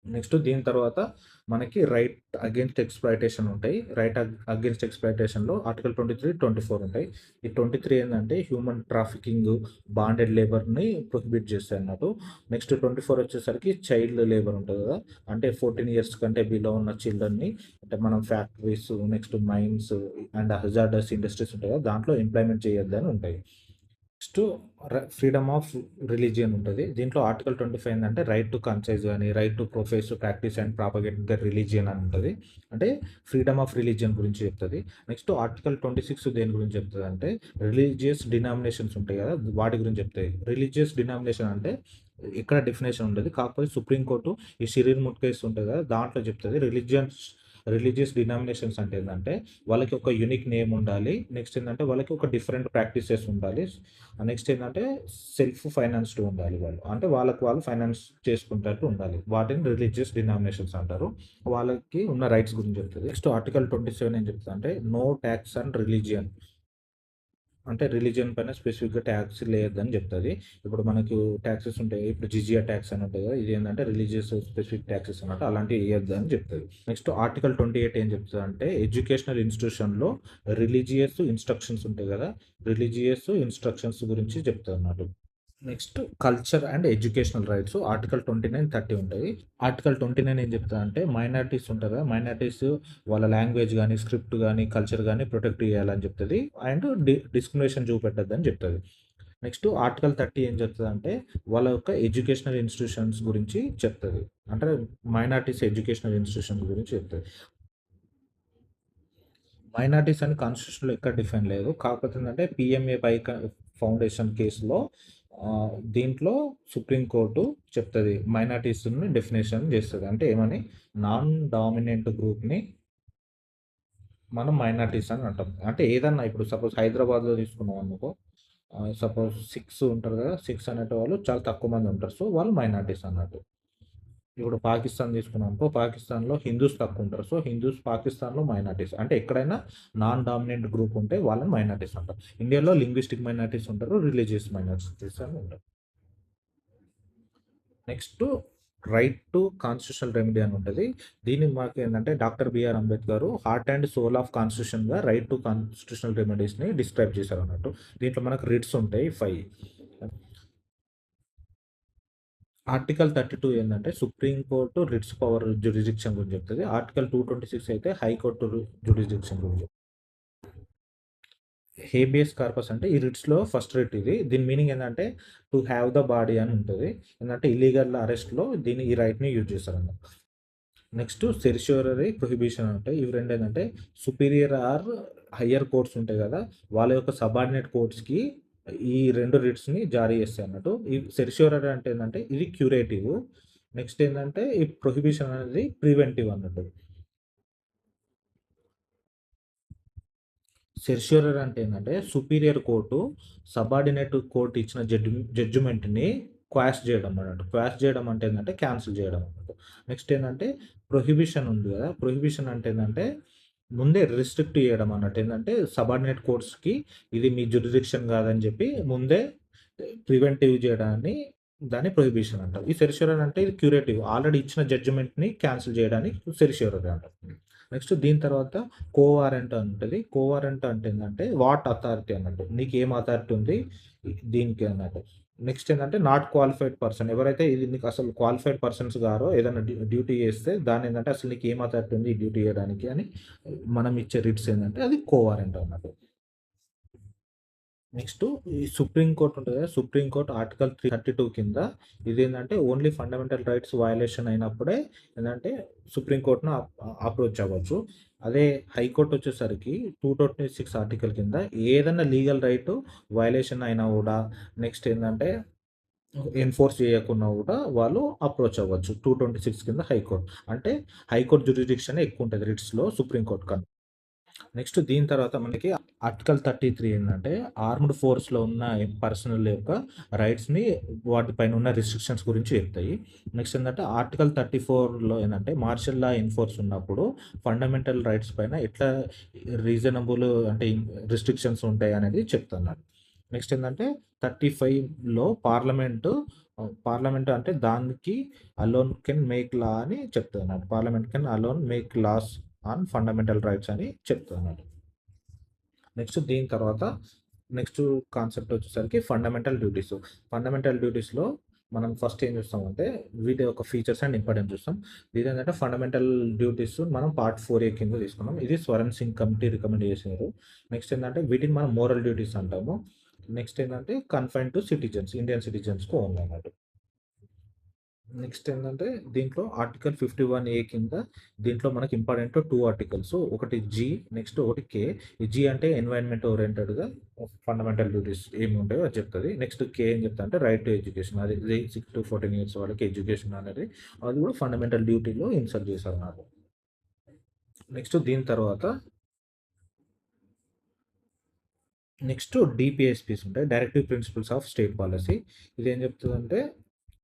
నెక్స్ట్ దీని తర్వాత మనకి రైట్ అగేన్స్ట్ ఎక్స్‌ప్లాయిటేషన్ ఉంటాయి. రైట్ అగేన్స్ట్ ఎక్స్‌ప్లాయిటేషన్‌లో ఆర్టికల్ 23, 24 ఉంటాయి. ఈ 23 ఏందంటే హ్యూమన్ ట్రాఫికింగ్, బాండెడ్ లేబర్‌ని ప్రొహిబిట్ చేస్తాయన్నట్టు. నెక్స్ట్ 24 వచ్చేసరికి చైల్డ్ లేబర్ ఉంటది కదా! అంటే 14 ఇయర్స్ కంటే బిలో ఉన్న చిల్డ్రన్‌ని అంటే మనం factories, next mines and hazardous industries ఉంటాయి కదా! దాంట్లో ఎంప్లాయ్‌మెంట్ చేయొద్దని ఉంటాయి. నెక్స్ట్ ఫ్రీడమ్ ఆఫ్ రిలీజియన్ ఉంటుంది. దీంట్లో ఆర్టికల్ 25 ఏంటంటే రైట్ టు కన్సైజ్ కానీ right to profess practice and propagate the religion అని ఉంటుంది. అంటే ఫ్రీడమ్ ఆఫ్ రిలీజియన్ గురించి చెప్తుంది. నెక్స్ట్ ఆర్టికల్ 26 దేని గురించి చెప్తుంది అంటే రిలీజియస్ డినామినేషన్స్ ఉంటాయి కదా, వాటి గురించి చెప్తాయి. రిలీజియస్ డినామినేషన్ అంటే ఇక్కడ డెఫినేషన్ ఉండదు, కాకపోతే సుప్రీంకోర్టు ఈ షిరీర్ ముట్ కేసు ఉంటుంది కదా దాంట్లో చెప్తుంది. రిలీజియస్ డినామినేషన్స్ అంటే ఏంటంటే వాళ్ళకి ఒక యూనిక్ నేమ్ ఉండాలి. నెక్స్ట్ ఏంటంటే వాళ్ళకి ఒక డిఫరెంట్ ప్రాక్టీసెస్ ఉండాలి. నెక్స్ట్ ఏంటంటే సెల్ఫ్ ఫైనాన్స్డ్ ఉండాలి వాళ్ళు. అంటే వాళ్ళకి వాళ్ళు ఫైనాన్స్ చేసుకుంటట్టు ఉండాలి. వాటిని రిలీజియస్ డినామినేషన్స్ అంటారు. వాళ్ళకి ఉన్న రైట్స్ గురించి చెప్తుంది. నెక్స్ట్ ఆర్టికల్ 27 ఏం చెప్తుంది అంటే నో ట్యాక్స్ అండ్ రిలీజియన్. అంటే రిలీజియన్ పైన స్పెసిఫిక్‌గా ట్యాక్స్ లేదని చెప్తది. ఇప్పుడు మనకు ట్యాక్సెస్ ఉంటాయి. ఇప్పుడు జిజియా ట్యాక్స్ అని ఉంటది కదా! ఇది ఏందంటే రిలీజియస్ స్పెసిఫిక్ ట్యాక్సెస్ అన్నట్టు. అలాంటివి ఎయొద్దని చెప్తది. నెక్స్ట్ ఆర్టికల్ 28 ఏం చెప్తదంటే ఎడ్యుకేషనల్ ఇన్‌స్టిట్యూషన్‌లో రిలీజియస్ ఇన్‌స్ట్రక్షన్స్ ఉంటాయి కదా! రిలీజియస్ ఇన్‌స్ట్రక్షన్స్ గురించి చెప్తదన్నట్టు. Next culture and educational rights article 29, 30 ఉంటాయి. ఆర్టికల్ 29 ఏం చెప్తదంటే మైనారిటీస్ ఉంటారు కదా! మైనారిటీస్ వాళ్ళ లాంగ్వేజ్ గాని, స్క్రిప్ట్ గాని, కల్చర్ గాని ప్రొటెక్ట్ చేయాలని చెప్తది. అండ్ డిస్క్రిమినేషన్ చూపెట్టొద్దని చెప్తది. నెక్స్ట్ ఆర్టికల్ 30 ఏం చెప్తదంటే వాళ్ళ యొక్క ఎడ్యుకేషనల్ ఇన్‌స్టిట్యూషన్స్ గురించి చెప్తది. అంటే మైనారిటీస్ ఎడ్యుకేషనల్ ఇన్‌స్టిట్యూషన్స్ గురించి చెప్తది. మైనారిటీస్ అని కాన్స్టిట్యూషన్‌లో ఎక్కడ డిఫైన్ లేదు. కాకపోతే ఏంటంటే పీఎంఏ ఫౌండేషన్ కేసులో దీంట్లో సుప్రీంకోర్టు చెప్తది. మైనారిటీస్‌ని డెఫినిషన్ చేస్తది. అంటే ఏమని నాన్ డామినెంట్ గ్రూప్‌ని మనం మైనారిటీస్ అని అంటాం. అంటే ఏదన్నా ఇప్పుడు సపోజ్ హైదరాబాద్‌లో తీసుకున్నాం అనుకో, సపోజ్ 6 ఉంటారు కదా! 6 అనేటోళ్ళు చాలా తక్కువ మంది ఉంటారు. సో, వాళ్ళు మైనారిటీస్ అన్నట్టు. ఇప్పుడు పాకిస్తాన్ తీసుకున్నాం అనుకో, పాకిస్తాన్‌లో హిందూస్ తక్కువ ఉంటారు. సో, హిందూస్ పాకిస్తాన్‌లో మైనారిటీస్. అంటే ఎక్కడైనా నాన్ డామినెంట్ గ్రూప్ ఉంటే వాళ్ళని మైనారిటీస్ అంటారు. ఇండియాలో లింగ్విస్టిక్ మైనారిటీస్ ఉంటారు. రిలీజియస్ మైనారిటీస్ అని ఉంటారు. Next right to constitutional remedy అని ఉంటది. దీన్ని మాకేందంటే doctor BR Ambedkar heart and soul of కాన్స్టిట్యూషన్‌గా రైట్ టు కాన్స్టిట్యూషనల్ రెమెడీస్‌ని డిస్క్రైబ్ చేశారన్నట్టు. దీంట్లో మనకు రిట్స్ ఉంటాయి 5. ఆర్టికల్ 32 ఏందంటే supreme court writs power jurisdiction గురించి చెప్తది. ఆర్టికల్ 226 అయితే హైకోర్టు జ్యూరిడిక్షన్ గురించి. హేబియస్ కార్పస్ అంటే ఈ రిట్స్‌లో ఫస్ట్ రిట్ ఇది. దీని మీనింగ్ ఏందంటే టు హావ్ ద బాడీ అని ఉంటది. ఏందంటే ఇల్లీగల్ అరెస్ట్‌లో ఈ రైట్‌ని యూజ్ చేస్తారన్నమాట. నెక్స్ట్ సెరిషియరీ ప్రొహిబిషన్ ఉంటాయి. ఇవి 2 ఏందంటే సుపీరియర్ ఆర్ హైయర్ కోర్ట్స్ ఉంటాయి కదా! వాళ్ళ యొక్క సబార్డినేట్ కోర్ట్స్‌కి ఈ 2 రిట్స్‌ని జారీ చేస్తాయి అన్నట్టు. ఈ సెరిషియరీ అంటే ఏందంటే ఇది క్యూరేటివ్. నెక్స్ట్ ఏందంటే ఈ ప్రొహిబిషన్ అనేది ప్రివెంటివ్ అన్నట్టు. సెర్ష్యూరర్ అంటే ఏంటంటే సుపీరియర్ కోర్టు సబార్డినేట్ కోర్ట్ ఇచ్చిన జడ్జిమెంట్ని క్వాష్ చేయడం అన్నట్టు. క్వాష్ చేయడం అంటే ఏంటంటే క్యాన్సిల్ చేయడం అన్నట్టు. నెక్స్ట్ ఏంటంటే ప్రొహిబిషన్ ఉంది కదా! ప్రొహిబిషన్ అంటే ఏంటంటే ముందే రిస్ట్రిక్ట్ చేయడం అన్నట్టు. ఏంటంటే సబార్డినేట్ కోర్ట్స్‌కి ఇది మీ జ్యూరిడిక్షన్ కాదని చెప్పి ముందే ప్రివెంటివ్ చేయడాన్ని దాన్ని ప్రొహిబిషన్ అంటారు. ఈ సెరిష్యూరర్ అంటే ఇది క్యూరేటివ్. ఆల్రెడీ ఇచ్చిన జడ్జిమెంట్‌ని క్యాన్సిల్ చేయడానికి సెరిష్యూరర్ అంటారు. నెక్స్ట్ దీని తర్వాత కోవారెంట్ అని ఉంటది. కోవారెంట్ అంటే ఏందంటే వాట్ అథారిటీ అన్నట్టు. నీకేం అథారిటీ ఉంది దీనికి అన్నట్టు. నెక్స్ట్ ఏందంటే నాట్ క్వాలిఫైడ్ పర్సన్. ఎవరైతే ఇది నీకు అసలు క్వాలిఫైడ్ పర్సన్స్ గారో ఏదైనా డ్యూటీ చేస్తే దాన్నేందంటే అసలు నీకు ఏం అథారిటీ ఉంది ఈ డ్యూటీ చేయడానికి అని మనం ఇచ్చే రిట్స్ ఏందంటే అది కోవారెంట్ అన్నట్టు. నెక్స్ట్ ఈ సుప్రీం కోర్ట్ ఉంటది కదా! సుప్రీం కోర్ట్ ఆర్టికల్ 32 కింద ఇదేందంటే ఓన్లీ ఫండమెంటల్ రైట్స్ వయలేషన్ అయినప్పుడే ఏందంటే సుప్రీం కోర్ట్‌ని అప్రోచ్ అవ్వచ్చు. అదే హైకోర్ట్ వచ్చేసరికి 226 ఆర్టికల్ కింద ఏదన్నా లీగల్ రైట్ వయలేషన్ అయినా గూడా నెక్స్ట్ ఏందంటే ఎన్ఫోర్స్ చేయకున్నా గూడా వాళ్ళు అప్రోచ్ అవ్వచ్చు. 226 కింద హైకోర్ట్. అంటే హైకోర్ట్ జ్యూరిడిక్షన్ ఎక్కువుంటది రిట్స్‌లో సుప్రీం కోర్ట్ కన్నా. నెక్స్ట్ దీని తర్వాత మనకి ఆర్టికల్ 33 ఏంటంటే ఆర్మ్డ్ ఫోర్స్‌లో ఉన్న పర్సనల్ యొక్క రైట్స్‌ని వాటిపైన ఉన్న రిస్ట్రిక్షన్స్ గురించి చెప్తాయి. నెక్స్ట్ ఏందంటే ఆర్టికల్ 34లో ఏందంటే మార్షల్ లా ఎన్‌ఫోర్స్ ఉన్నప్పుడు ఫండమెంటల్ రైట్స్ పైన ఎట్లా రీజనబుల్ అంటే రిస్ట్రిక్షన్స్ ఉంటాయి అనేది చెప్తన్నారు. నెక్స్ట్ ఏందంటే 35లో పార్లమెంట్ అంటే దానికి అలోన్ కెన్ మేక్ లా అని చెప్తున్నారు. Parliament can alone make laws on fundamental rights అని చెప్తున్నారు. నెక్స్ట్ దీని తర్వాత నెక్స్ట్ కాన్సెప్ట్ వచ్చేసరికి ఫండమెంటల్ డ్యూటీస్. ఫండమెంటల్ డ్యూటీస్‌లో మనం ఫస్ట్ ఏం చూస్తామంటే వీటి యొక్క ఫీచర్స్ అండ్ ఇంపార్టెన్స్ చూస్తాం. ఇదేంటంటే ఫండమెంటల్ డ్యూటీస్ మనం పార్ట్ 4A కింద తీసుకున్నాం. ఇది స్వరణ్ సింగ్ కమిటీ రికమెండ్ చేసినారు. నెక్స్ట్ ఏందంటే వీటిని మనం మోరల్ డ్యూటీస్ అంటాము. నెక్స్ట్ ఏందంటే కన్ఫైన్డ్ టు సిటిజన్స్, ఇండియన్ సిటిజన్స్‌కి ఓన్లీ అన్నట్టు. నెక్స్ట్ ఏంటంటే దీంట్లో ఆర్టికల్ 51A కింద దీంట్లో మనకి ఇంపార్టెంట్ 2 ఆర్టికల్స్. ఒకటి జీ, నెక్స్ట్ ఒకటి కే. ఈ జీ అంటే ఎన్వైరన్మెంట్ ఓరియెంటెడ్‌గా ఫండమెంటల్ డ్యూటీస్ ఏమి ఉంటాయో అది చెప్తది. నెక్స్ట్ కే ఏం చెప్తాదంటే రైట్ టు ఎడ్యుకేషన్. అది 6-14 ఇయర్స్ వాళ్ళకి ఎడ్యుకేషన్ అనేది అది కూడా ఫండమెంటల్ డ్యూటీలో ఇన్సర్ట్ చేశారన్నమాట. నెక్స్ట్ దీని తర్వాత నెక్స్ట్ డీపీఎస్పీస్ ఉంటాయి. Directive principles of state policy. ఇదేం చెప్తదంటే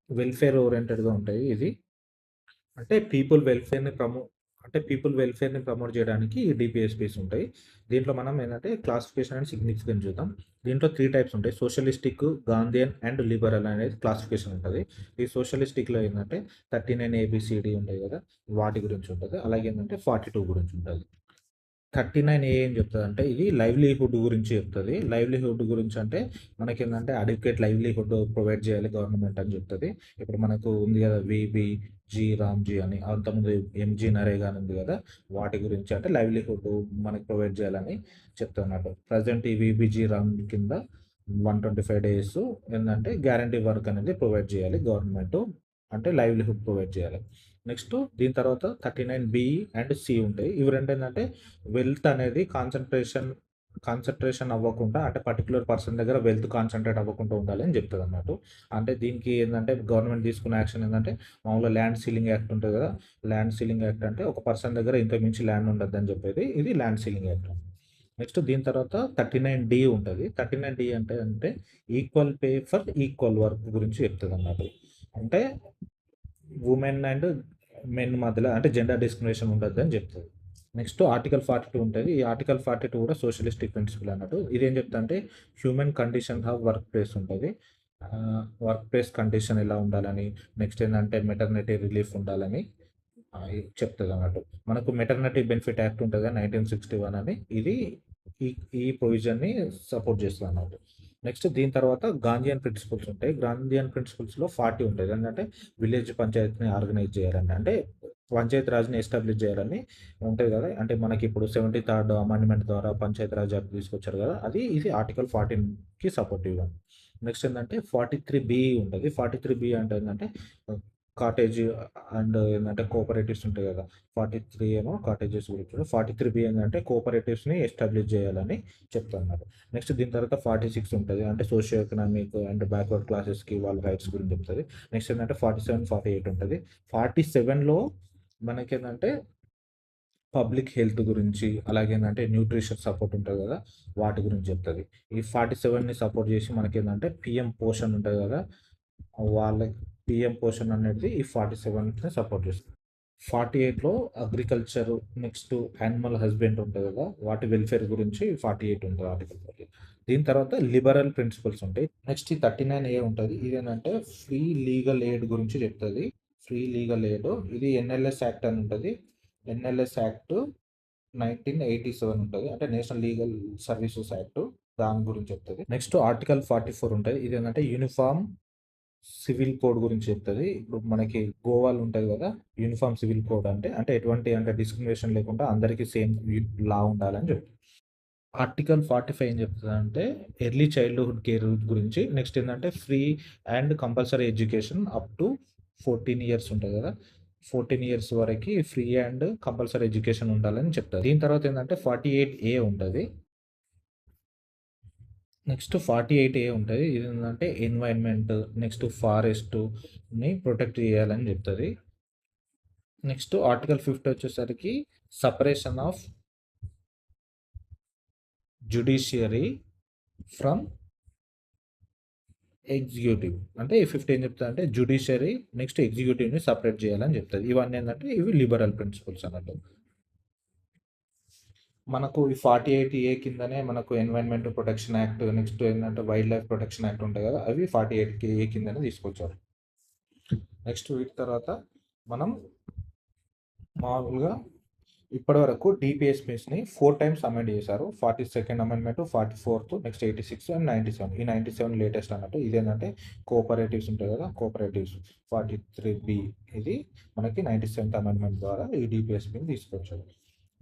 వెల్ఫేర్ ఓరియెంటెడ్‌గా ఉంటాయి ఇది. అంటే పీపుల్ వెల్ఫేర్‌ని ప్రమో అంటే పీపుల్ వెల్ఫేర్‌ని ప్రమోట్ చేయడానికి ఈ డీపీఎస్పీస్ ఉంటాయి. దీంట్లో మనం ఏందంటే క్లాసిఫికేషన్ అండ్ సిగ్నిఫికెన్స్ చూద్దాం. దీంట్లో 3 టైప్స్ ఉంటాయి. సోషలిస్టిక్, గాంధీయన్ అండ్ లిబరల్ అనేది క్లాసిఫికేషన్ ఉంటది. ఈ సోషలిస్టిక్‌లో ఏందంటే 39 ఏబీసీడీ ఉంటాయి కదా! వాటి గురించి ఉంటది. అలాగే ఏందంటే 42 గురించి ఉంటది. 39 ఏం చెప్తదంటే ఇది లైవ్లీహుడ్ గురించి చెప్తది. లైవ్లీహుడ్ గురించి అంటే మనకేందంటే అడిక్వేట్ లైవ్లీహుడ్ ప్రొవైడ్ చేయాలి గవర్నమెంట్ అని చెప్తది. ఇప్పుడు మనకు ఉంది కదా! వీబీ, రామ్‌జీ అని అంతకుముందు ఎంజీ నరేగా అని ఉంది కదా! వాటి గురించి అంటే లైవ్లీహుడ్ మనకు ప్రొవైడ్ చేయాలని చెప్తదన్నమాట. ప్రెజెంట్ ఈ వీబీజీ రామ్ కింద 125 డేస్ ఏందంటే గ్యారంటీ వర్క్ అనేది ప్రొవైడ్ చేయాలి గవర్నమెంట్. అంటే లైవ్లీహుడ్ ప్రొవైడ్ చేయాలి. నెక్స్ట్ దీని తర్వాత 39 బి అండ్ సి ఉంటాయి. ఇవి రెండేందంటే వెల్త్ అనేది కాన్సంట్రేషన్ అవ్వకుండా అంటే పర్టిక్యులర్ పర్సన్ దగ్గర వెల్త్ కాన్సంట్రేట్ అవ్వకుండా ఉండాలి అని చెప్తుంది అన్నట్టు. అంటే దీనికి ఏంటంటే గవర్నమెంట్ తీసుకున్న యాక్షన్ ఏంటంటే మామూలుగా ల్యాండ్ సీలింగ్ యాక్ట్ ఉంటుంది కదా! ల్యాండ్ సీలింగ్ యాక్ట్ అంటే ఒక పర్సన్ దగ్గర ఇంతకు మించి ల్యాండ్ ఉండొద్దని చెప్పేది. ఇది ల్యాండ్ సీలింగ్ యాక్ట్. నెక్స్ట్ దీని తర్వాత 39 డి ఉంటది. 39 డి అంటే equal pay for equal work గురించి చెప్తదన్నట్టు. అంటే వుమెన్ అండ్ మెన్ మధ్యలో అంటే జెండర్ డిస్క్రిమినేషన్ ఉండొద్దని చెప్తది. నెక్స్ట్ ఆర్టికల్ 42 ఉంటది. ఈ ఆర్టికల్ 42 కూడా సోషలిస్టిక్ ప్రిన్సిపల్ అన్నట్టు. ఇదేం చెప్తాదంటే human condition of work place ఉంటది. వర్క్ ప్లేస్ కండిషన్ ఎలా ఉండాలని, నెక్స్ట్ ఏందంటే మెటర్నిటీ రిలీఫ్ ఉండాలని చెప్తదన్నట్టు. మనకు మెటర్నిటీ బెనిఫిట్ యాక్ట్ ఉంటది కదా! 1961 అని. ఇది ఈ ఈ ప్రొవిజన్‌ని సపోర్ట్ చేస్తదన్నట్టు. నెక్స్ట్ దీని తర్వాత గాంధీయన్ ప్రిన్సిపల్స్ ఉంటాయి. గాంధీయన్ ప్రిన్సిపల్స్‌లో 40 ఉంటది. ఏంటంటే విలేజ్ పంచాయతీని ఆర్గనైజ్ చేయాలని. అంటే పంచాయతీ రాజ్‌ని ఎస్టాబ్లిష్ చేయాలని ఉంటది కదా! అంటే మనకిప్పుడు 73rd అమెండ్మెంట్ ద్వారా పంచాయతీ రాజ్ యాక్ట్ తీసుకొచ్చారు కదా! ఇది ఆర్టికల్ 14కి సపోర్టివ్‌గా. నెక్స్ట్ ఏందంటే 43 ఉంటది. 43 అంటే ఏందంటే కాటేజ్ అండ్ ఏందంటే కోఆపరేటివ్స్ ఉంటాయి కదా! 43 ఏమో కాటేజెస్ గురించి. 43 ఏందంటే కోఆపరేటివ్స్‌ని ఎస్టాబ్లిష్ చేయాలని చెప్తన్నారు. నెక్స్ట్ దీని తర్వాత 46 ఉంటది. అంటే సోషియో ఎకనామిక్ అండ్ బ్యాక్వర్డ్ క్లాసెస్‌కి వాళ్ళ రైట్స్ గురించి చెప్తది. నెక్స్ట్ ఏందంటే 47, 48 ఉంటది. 47లో మనకేందంటే పబ్లిక్ హెల్త్ గురించి, అలాగేందంటే న్యూట్రిషన్ సపోర్ట్ ఉంటది గదా! వాటి గురించి చెప్తది. ఈ 47ని సపోర్ట్ చేసి మనకేందంటే పీఎం పోషణ్ ఉంటది గదా! వాళ్ళకి పీఎం పోషణ్ అనేది ఈ 47ని సపోర్ట్ చేస్తది. 48లో అగ్రికల్చర్, నెక్స్ట్ యానిమల్ హస్బెండరీ ఉంటది గదా! వాటి వెల్ఫేర్ గురించి 48 ఉంటది ఆర్టికల్ 48. దీని తర్వాత లిబరల్ ప్రిన్సిపల్స్ ఉంటాయి. నెక్స్ట్ ఈ 39 ఉంటది. ఇదేంటంటే ఫ్రీ లీగల్ ఎయిడ్ గురించి చెప్తది. ఫ్రీ లీగల్ ఎయిడ్ ఇది ఎన్ఎల్ఎస్ యాక్ట్ అని ఉంటది. ఎన్ఎల్ఎస్ యాక్ట్ 1987 ఉంటది. అంటే నేషనల్ లీగల్ సర్వీసెస్ యాక్ట్ దాని గురించి చెప్తది. నెక్స్ట్ ఆర్టికల్ 44 ఉంటది. ఇదేంటంటే యూనిఫార్మ్ సివిల్ కోడ్ గురించి చెప్తది. ఇప్పుడు మనకి గోవాలో ఉంటది గదా! యూనిఫార్మ్ సివిల్ కోడ్ అంటే ఎటువంటి అంటే డిస్క్రిమినేషన్ లేకుండా అందరికీ సేమ్ లా ఉండాలని చెప్తది. ఆర్టికల్ 45 ఏం చెప్తదంటే ఎర్లీ చైల్డ్‌హుడ్ కేర్ గురించి. నెక్స్ట్ ఏందంటే free and compulsory education up to 14 years ఉంటది గదా! 14 ఇయర్స్ వరకి ఫ్రీ అండ్ కంపల్సరీ ఎడ్యుకేషన్ ఉండాలని చెప్తది. దీని తర్వాత ఏందంటే 48 ఉంటది. నెక్స్ట్ 48 ఉంటది. ఇదేంటంటే ఎన్వైర్న్మెంట్, నెక్స్ట్ ఫారెస్ట్‌ని ప్రొటెక్ట్ చేయాలని చెప్తది. నెక్స్ట్ ఆర్టికల్ 50 వచ్చేసరికి separation of judiciary from executive. అంటే ఈ 15 ఏం చెప్తుంది అంటే జ్యుడిషియరీ నెక్స్ట్ ఎగ్జిక్యూటివ్ని సపరేట్ చేయాలని చెప్తుంది. ఇవన్నీ ఏంటంటే ఇవి లిబరల్ ప్రిన్సిపల్స్ అన్నట్టు. మనకు ఈ 48A కిందనే మనకు ఎన్వైరన్మెంట్ ప్రొటెక్షన్ యాక్ట్, నెక్స్ట్ ఏంటంటే వైల్డ్ లైఫ్ ప్రొటెక్షన్ యాక్ట్ ఉంటాయి కదా, అవి 48A కిందనే తీసుకొచ్చారు. నెక్స్ట్ వీటి తర్వాత మనం మామూలుగా ఇప్పటివరకు డిపిఎస్పిస్ని 4 టైమ్స్ అమెండ్ చేశారు. 42nd amendment, 44th, next 86 and 97. ఈ 97 లేటెస్ట్ అన్నట్టు. ఇదేంటంటే కోఆపరేటివ్స్ ఉంటాయి కదా, కోఆపరేటివ్స్ 43B ఇది మనకి 97th అమెండ్మెంట్ ద్వారా ఈ డిపిఎస్పిని తీసుకొచ్చారు.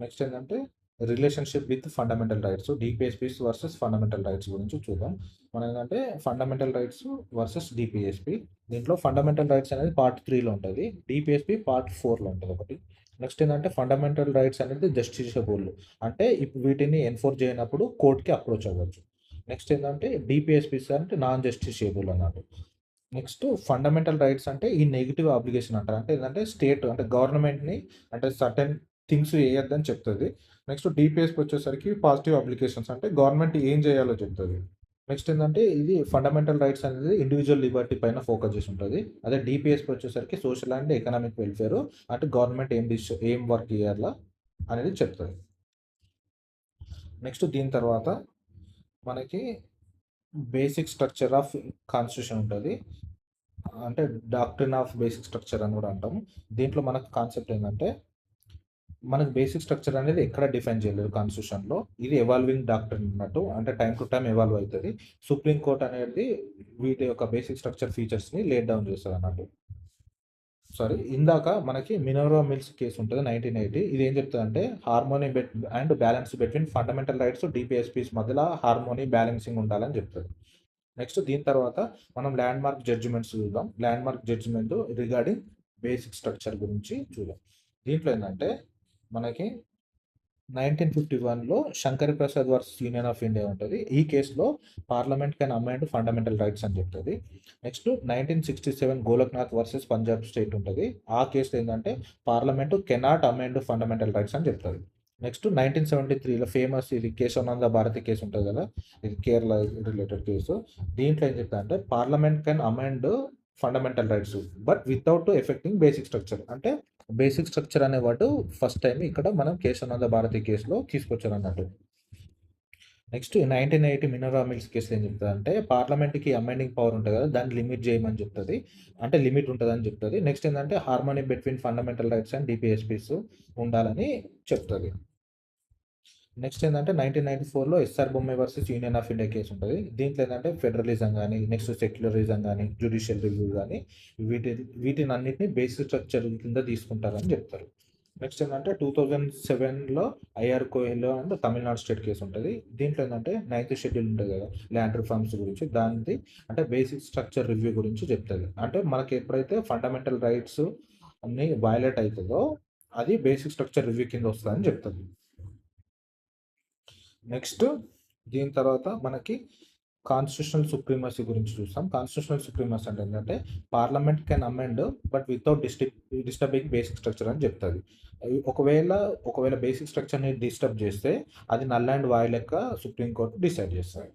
నెక్స్ట్ ఏంటంటే relationship with fundamental rights, DPSPs versus fundamental rights గురించి చూద్దాం. మనం ఏంటంటే ఫండమెంటల్ రైట్స్ వర్సెస్ డిపిఎస్పి. దీంట్లో ఫండమెంటల్ రైట్స్ అనేది పార్ట్ 3లో ఉంటుంది, డిపిఎస్పి పార్ట్ 4లో ఉంటుంది ఒకటి. నెక్స్ట్ ఏంటంటే ఫండమెంటల్ రైట్స్ అనేది జస్టిషియబుల్, అంటే ఇప్పుడు వీటిని ఎన్ఫోర్స్ చేయనప్పుడు కోర్టుకి అప్రోచ్ అవ్వచ్చు. నెక్స్ట్ ఏంటంటే డిపిఎస్పిస్ అంటే నాన్ జస్టిషియబుల్ అన్నట్టు. నెక్స్ట్ ఫండమెంటల్ రైట్స్ అంటే ఈ నెగిటివ్ అబ్లిగేషన్ అంటారు, అంటే ఏంటంటే స్టేట్ అంటే గవర్నమెంట్ని అంటే సర్టెన్ థింగ్స్ చేయొద్దని చెప్తుంది. నెక్స్ట్ డిపిఎస్కి వచ్చేసరికి పాజిటివ్ అప్లికేషన్స్, అంటే గవర్నమెంట్ ఏం చేయాలో చెప్తుంది. నెక్స్ట్ ఏంటంటే ఇది ఫండమెంటల్ రైట్స్ అనేది ఇండివిజువల్ లిబర్టీ పైన ఫోకస్ చేసి ఉంటుంది. అదే డిపిఎస్కి వచ్చేసరికి సోషల్ అండ్ ఎకనామిక్ వెల్ఫేర్, అంటే గవర్నమెంట్ ఏం వర్క్ చేయాలా అనేది చెప్తుంది. నెక్స్ట్ దీని తర్వాత మనకి బేసిక్ స్ట్రక్చర్ ఆఫ్ కాన్స్టిట్యూషన్ ఉంటుంది, అంటే డాక్ట్రిన్ ఆఫ్ బేసిక్ స్ట్రక్చర్ అని కూడా అంటాము. దీంట్లో మనకు కాన్సెప్ట్ ఏంటంటే మనకు బేసిక్ స్ట్రక్చర్ అనేది ఎక్కడ డిఫైన్ చేయలేదు కాన్స్టిట్యూషన్లో, ఇది ఎవాల్వింగ్ డాక్ట్రిన్ అన్నట్టు, అంటే టైం టు టైం ఎవాల్వ్ అవుతుంది. సుప్రీంకోర్టు అనేది వీటి యొక్క బేసిక్ స్ట్రక్చర్ ఫీచర్స్ని లేట్ డౌన్ చేస్తుంది అన్నట్టు. సారీ, ఇందాక మనకి మినర్వా మిల్స్ కేసు ఉంటుంది 1980. ఇది ఏం చెప్తుందంటే harmony and balance between fundamental rights DPSPs మధ్యలో హార్మోనీ బ్యాలెన్సింగ్ ఉండాలని చెప్తుంది. నెక్స్ట్ దీని తర్వాత మనం ల్యాండ్ మార్క్ జడ్జిమెంట్స్ చూద్దాం. Landmark judgement regarding basic structure గురించి చూద్దాం. దీంట్లో ఏంటంటే మనకి 1951లో Shankar Prasad versus union of India ఉంటుంది. ఈ కేసులో parliament can amend fundamental rights అని చెప్తుంది. Next 1967 Golaknath versus Punjab state ఉంటుంది. ఆ కేసులో ఏంటంటే parliament cannot amend fundamental rights అని చెప్తుంది. నెక్స్ట్ 1973లో ఫేమస్ ఇది కేశవానంద భారతి కేసు ఉంటుంది కదా, ఇది కేరళ రిలేటెడ్ కేసు. దీంట్లో ఏం చెప్తా అంటే parliament can amend fundamental rights but without effecting basic structure, అంటే బేసిక్ స్ట్రక్చర్ అనే వాటి ఫస్ట్ టైం ఇక్కడ మనం కేశవానంద భారతి కేసులో తీసుకొచ్చారు అన్నట్టు. నెక్స్ట్ 1980 మినర్వా మిల్స్ కేసు ఏం చెప్తుంది అంటే పార్లమెంట్కి అమెండింగ్ పవర్ ఉంటుంది కదా, దాన్ని లిమిట్ చేయమని చెప్తుంది, అంటే లిమిట్ ఉంటుందని చెప్తుంది. నెక్స్ట్ ఏంటంటే harmony between fundamental rights and DPSPs ఉండాలని చెప్తుంది. నెక్స్ట్ ఏంటంటే 1994లో SR Bommai versus union of India case ఉంటుంది. దీంట్లో ఏంటంటే ఫెడరలిజం కానీ నెక్స్ట్ సెక్యులరిజం కానీ జ్యుడిషియల్ రివ్యూ కానీ వీటిని అన్నింటినీ బేసిక్ స్ట్రక్చర్ కింద తీసుకుంటారని చెప్తారు. నెక్స్ట్ ఏంటంటే 2007లో ఐఆర్ కోయల్లో అండ్ తమిళనాడు స్టేట్ కేసు ఉంటుంది. దీంట్లో ఏంటంటే 9th షెడ్యూల్ ఉంటుంది కదా ల్యాండ్ రిఫార్మ్స్ గురించి, దానిది అంటే బేసిక్ స్ట్రక్చర్ రివ్యూ గురించి చెప్తుంది. అంటే మనకి ఎప్పుడైతే ఫండమెంటల్ రైట్స్ అన్ని వయలేట్ అవుతుందో అది బేసిక్ స్ట్రక్చర్ రివ్యూ కింద వస్తుందని చెప్తుంది. నెక్స్ట్ దీని తర్వాత మనకి కాన్స్టిట్యూషనల్ సుప్రీమసీ గురించి చూస్తాం. కాన్స్టిట్యూషనల్ సుప్రీమసీ అంటే ఏంటంటే parliament can amend but without disturbing basic structure అని చెప్తుంది. ఒకవేళ బేసిక్ స్ట్రక్చర్ని డిస్టర్బ్ చేస్తే అది నల్ అండ్ వాయిడ్ లెక్క సుప్రీంకోర్టు డిసైడ్ చేస్తుంది.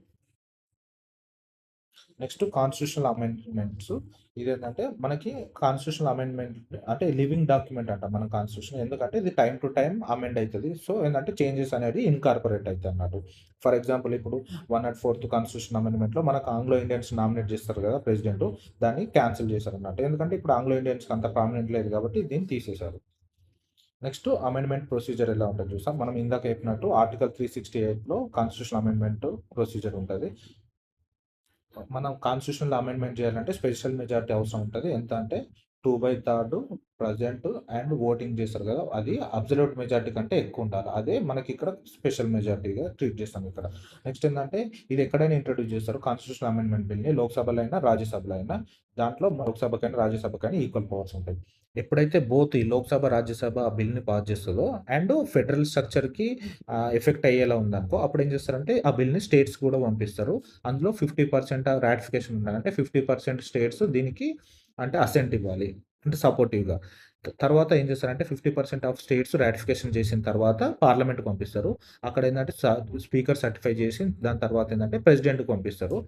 నెక్స్ట్ కాన్స్టిట్యూషనల్ అమెండ్మెంట్స్, ఇదేంటంటే మనకి కాన్స్టిట్యూషనల్ అమెండ్మెంట్ అంటే లివింగ్ డాక్యుమెంట్ అంట మన కాన్స్టిట్యూషన్, ఎందుకంటే ఇది టైం టు టైం అమెండ్ అవుతుంది. సో ఏంటంటే చేంజెస్ అనేది ఇన్కార్పొరేట్ అవుతాయి అన్నట్టు. ఫర్ ఎగ్జాంపుల్ ఇప్పుడు 104th కాన్స్టిట్యూషన్ అమెండ్మెంట్లో మనకు ఆంగ్లో ఇండియన్స్ నామినేట్ చేస్తారు కదా ప్రెసిడెంట్, దాన్ని క్యాన్సిల్ చేశారు అన్నట్టు, ఎందుకంటే ఇప్పుడు ఆంగ్లో ఇండియన్స్కి అంత ప్రామినెంట్ లేదు కాబట్టి దీన్ని తీసేశారు. నెక్స్ట్ అమెండ్మెంట్ ప్రొసీజర్ ఎలా ఉంటుంది చూస్తాం. మనం ఇందాక చెప్పినట్టు ఆర్టికల్ 368లో కాన్స్టిట్యూషన్ అమెండ్మెంట్ ప్రొసీజర్ ఉంటుంది. మనం కాన్స్టిట్యూషనల్ అమెండ్మెంట్ చేయాలంటే స్పెషల్ మెజారిటీ అవసరం ఉంటుంది. ఎంత అంటే 2/3 ప్రజెంట్ అండ్ ఓటింగ్ చేస్తారు కదా, అది అబ్సల్యూట్ మెజారిటీ కంటే ఎక్కువ ఉండాలి. అదే మనకి ఇక్కడ స్పెషల్ మెజారిటీగా ట్రీట్ చేస్తాం ఇక్కడ. నెక్స్ట్ ఏంటంటే ఇది ఎక్కడైనా ఇంట్రడ్యూస్ చేస్తారు కాన్స్టిట్యూషనల్ అమెండ్మెంట్ బిల్ని, లోక్సభలో అయినా రాజ్యసభలో అయినా. దాంట్లో లోక్సభకైనా రాజ్యసభకైనా ఈక్వల్ పవర్స్ ఉంటాయి. ఎప్పుడైతే బోత్ ఈ లోక్సభ రాజ్యసభ ఆ బిల్ని పాస్ చేస్తుందో అండ్ ఫెడరల్ స్ట్రక్చర్కి ఎఫెక్ట్ అయ్యేలా ఉందనుకో, అప్పుడు ఏం చేస్తారంటే ఆ బిల్ని స్టేట్స్ కూడా పంపిస్తారు. అందులో 50% రాటిఫికేషన్ ఉండాలి, అంటే 50% స్టేట్స్ దీనికి అంటే అసెంట్ ఇవ్వాలి, అంటే సపోర్టివ్గా. తర్వాత ఏం చేస్తారంటే 50% ఆఫ్ స్టేట్స్ రాటిఫికేషన్ చేసిన తర్వాత పార్లమెంట్‌కి పంపిస్తారు. అక్కడ ఏందంటే స్పీకర్ సర్టిఫై చేసి దాని తర్వాత ఏందంటే ప్రెసిడెంట్‌కి పంపిస్తారు.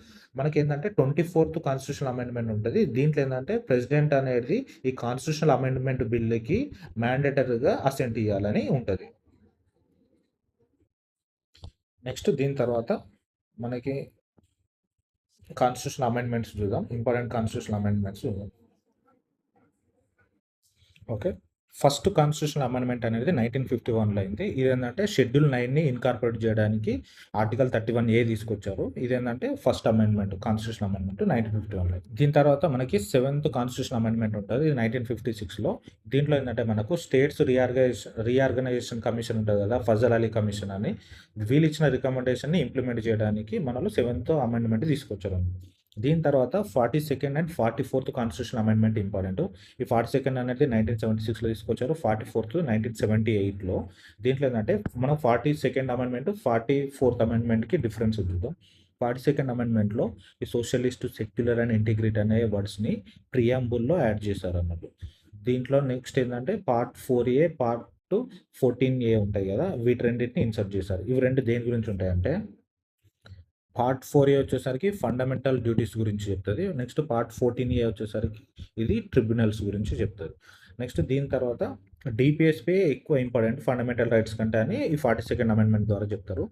మనకేందంటే 24థ్ కాన్స్టిట్యూషనల్ అమెండ్మెంట్ ఉంటది. దీంట్లో ఏందంటే ప్రెసిడెంట్ అనేది ఈ కాన్స్టిట్యూషనల్ అమెండ్మెంట్ బిల్‌కి మ్యాండేటరీగా అసెంట్ ఇయ్యాలని ఉంటది. నెక్స్ట్ దీని తర్వాత మనకి కాన్స్టిట్యూషనల్ అమెండ్మెంట్స్ చూద్దాం. ఇంపార్టెంట్ కాన్స్టిట్యూషనల్ అమెండ్మెంట్స్ చూద్దాం. ఓకే. ఫస్ట్ కాన్స్టిట్యూషనల్ అమెండ్మెంట్ అనేది 1951లో అయింది. ఇదేంటంటే షెడ్యూల్ 9ని ఇన్కార్పొరేట్ చేయడానికి ఆర్టికల్ 31A తీసుకొచ్చారు. ఇదేంటంటే ఫస్ట్ అమెండ్మెంట్ కాన్స్టిట్యూషనల్ అమెండ్మెంట్ 1951లో. దీని తర్వాత మనకి సెవెంత్ కాన్స్టిట్యూషనల్ అమెండ్మెంట్ ఉంటుంది. ఇది 1956లో. దీంట్లో ఏంటంటే మనకు స్టేట్స్ రీఆర్గనైజేషన్ కమిషన్ ఉంటుంది కదా, ఫజల్ అలీ కమిషన్ అని, వీళ్ళు ఇచ్చిన రికమెండేషన్ని ఇంప్లిమెంట్ చేయడానికి మనలో సెవెంత్ అమెండ్మెంట్ తీసుకొచ్చారు. దీని తర్వాత 42nd and 44th constitution amendment important. ఈ 42nd అనేది 1976లో తీసుకొచ్చారు. 44th 1978లో. దీంట్లో ఏంటంటే మనం 42nd అమెండ్మెంట్ 44th అమెండ్మెంట్కి డిఫరెన్స్ చూద్దాం. 42nd అమెండ్మెంట్లో ఈ సోషలిస్ట్, సెక్యులర్ అండ్ ఇంటిగ్రిటీ అనే వర్డ్స్ని ప్రియాంబుల్లో యాడ్ చేశారు అన్నట్టు. దీంట్లో నెక్స్ట్ ఏంటంటే పార్ట్ 4A, పార్ట్ 14A ఉంటాయి కదా, వీటి రెండింటిని ఇన్సర్ట్ చేశారు. ఇవి రెండు దేని గురించి ఉంటాయంటే పార్ట్ 4A వచ్చేసరికి ఫండమెంటల్ డ్యూటీస్ గురించి చెప్తుంది. నెక్స్ట్ పార్ట్ 14A వచ్చేసరికి ఇది ట్రిబ్యునల్స్ గురించి చెప్తుంది. నెక్స్ట్ దీని తర్వాత డిపిఎస్పీ ఎక్కువ ఇంపార్టెంట్ ఫండమెంటల్ రైట్స్ కంటే అని ఈ 42nd అమెండ్మెంట్ ద్వారా చెప్తారు.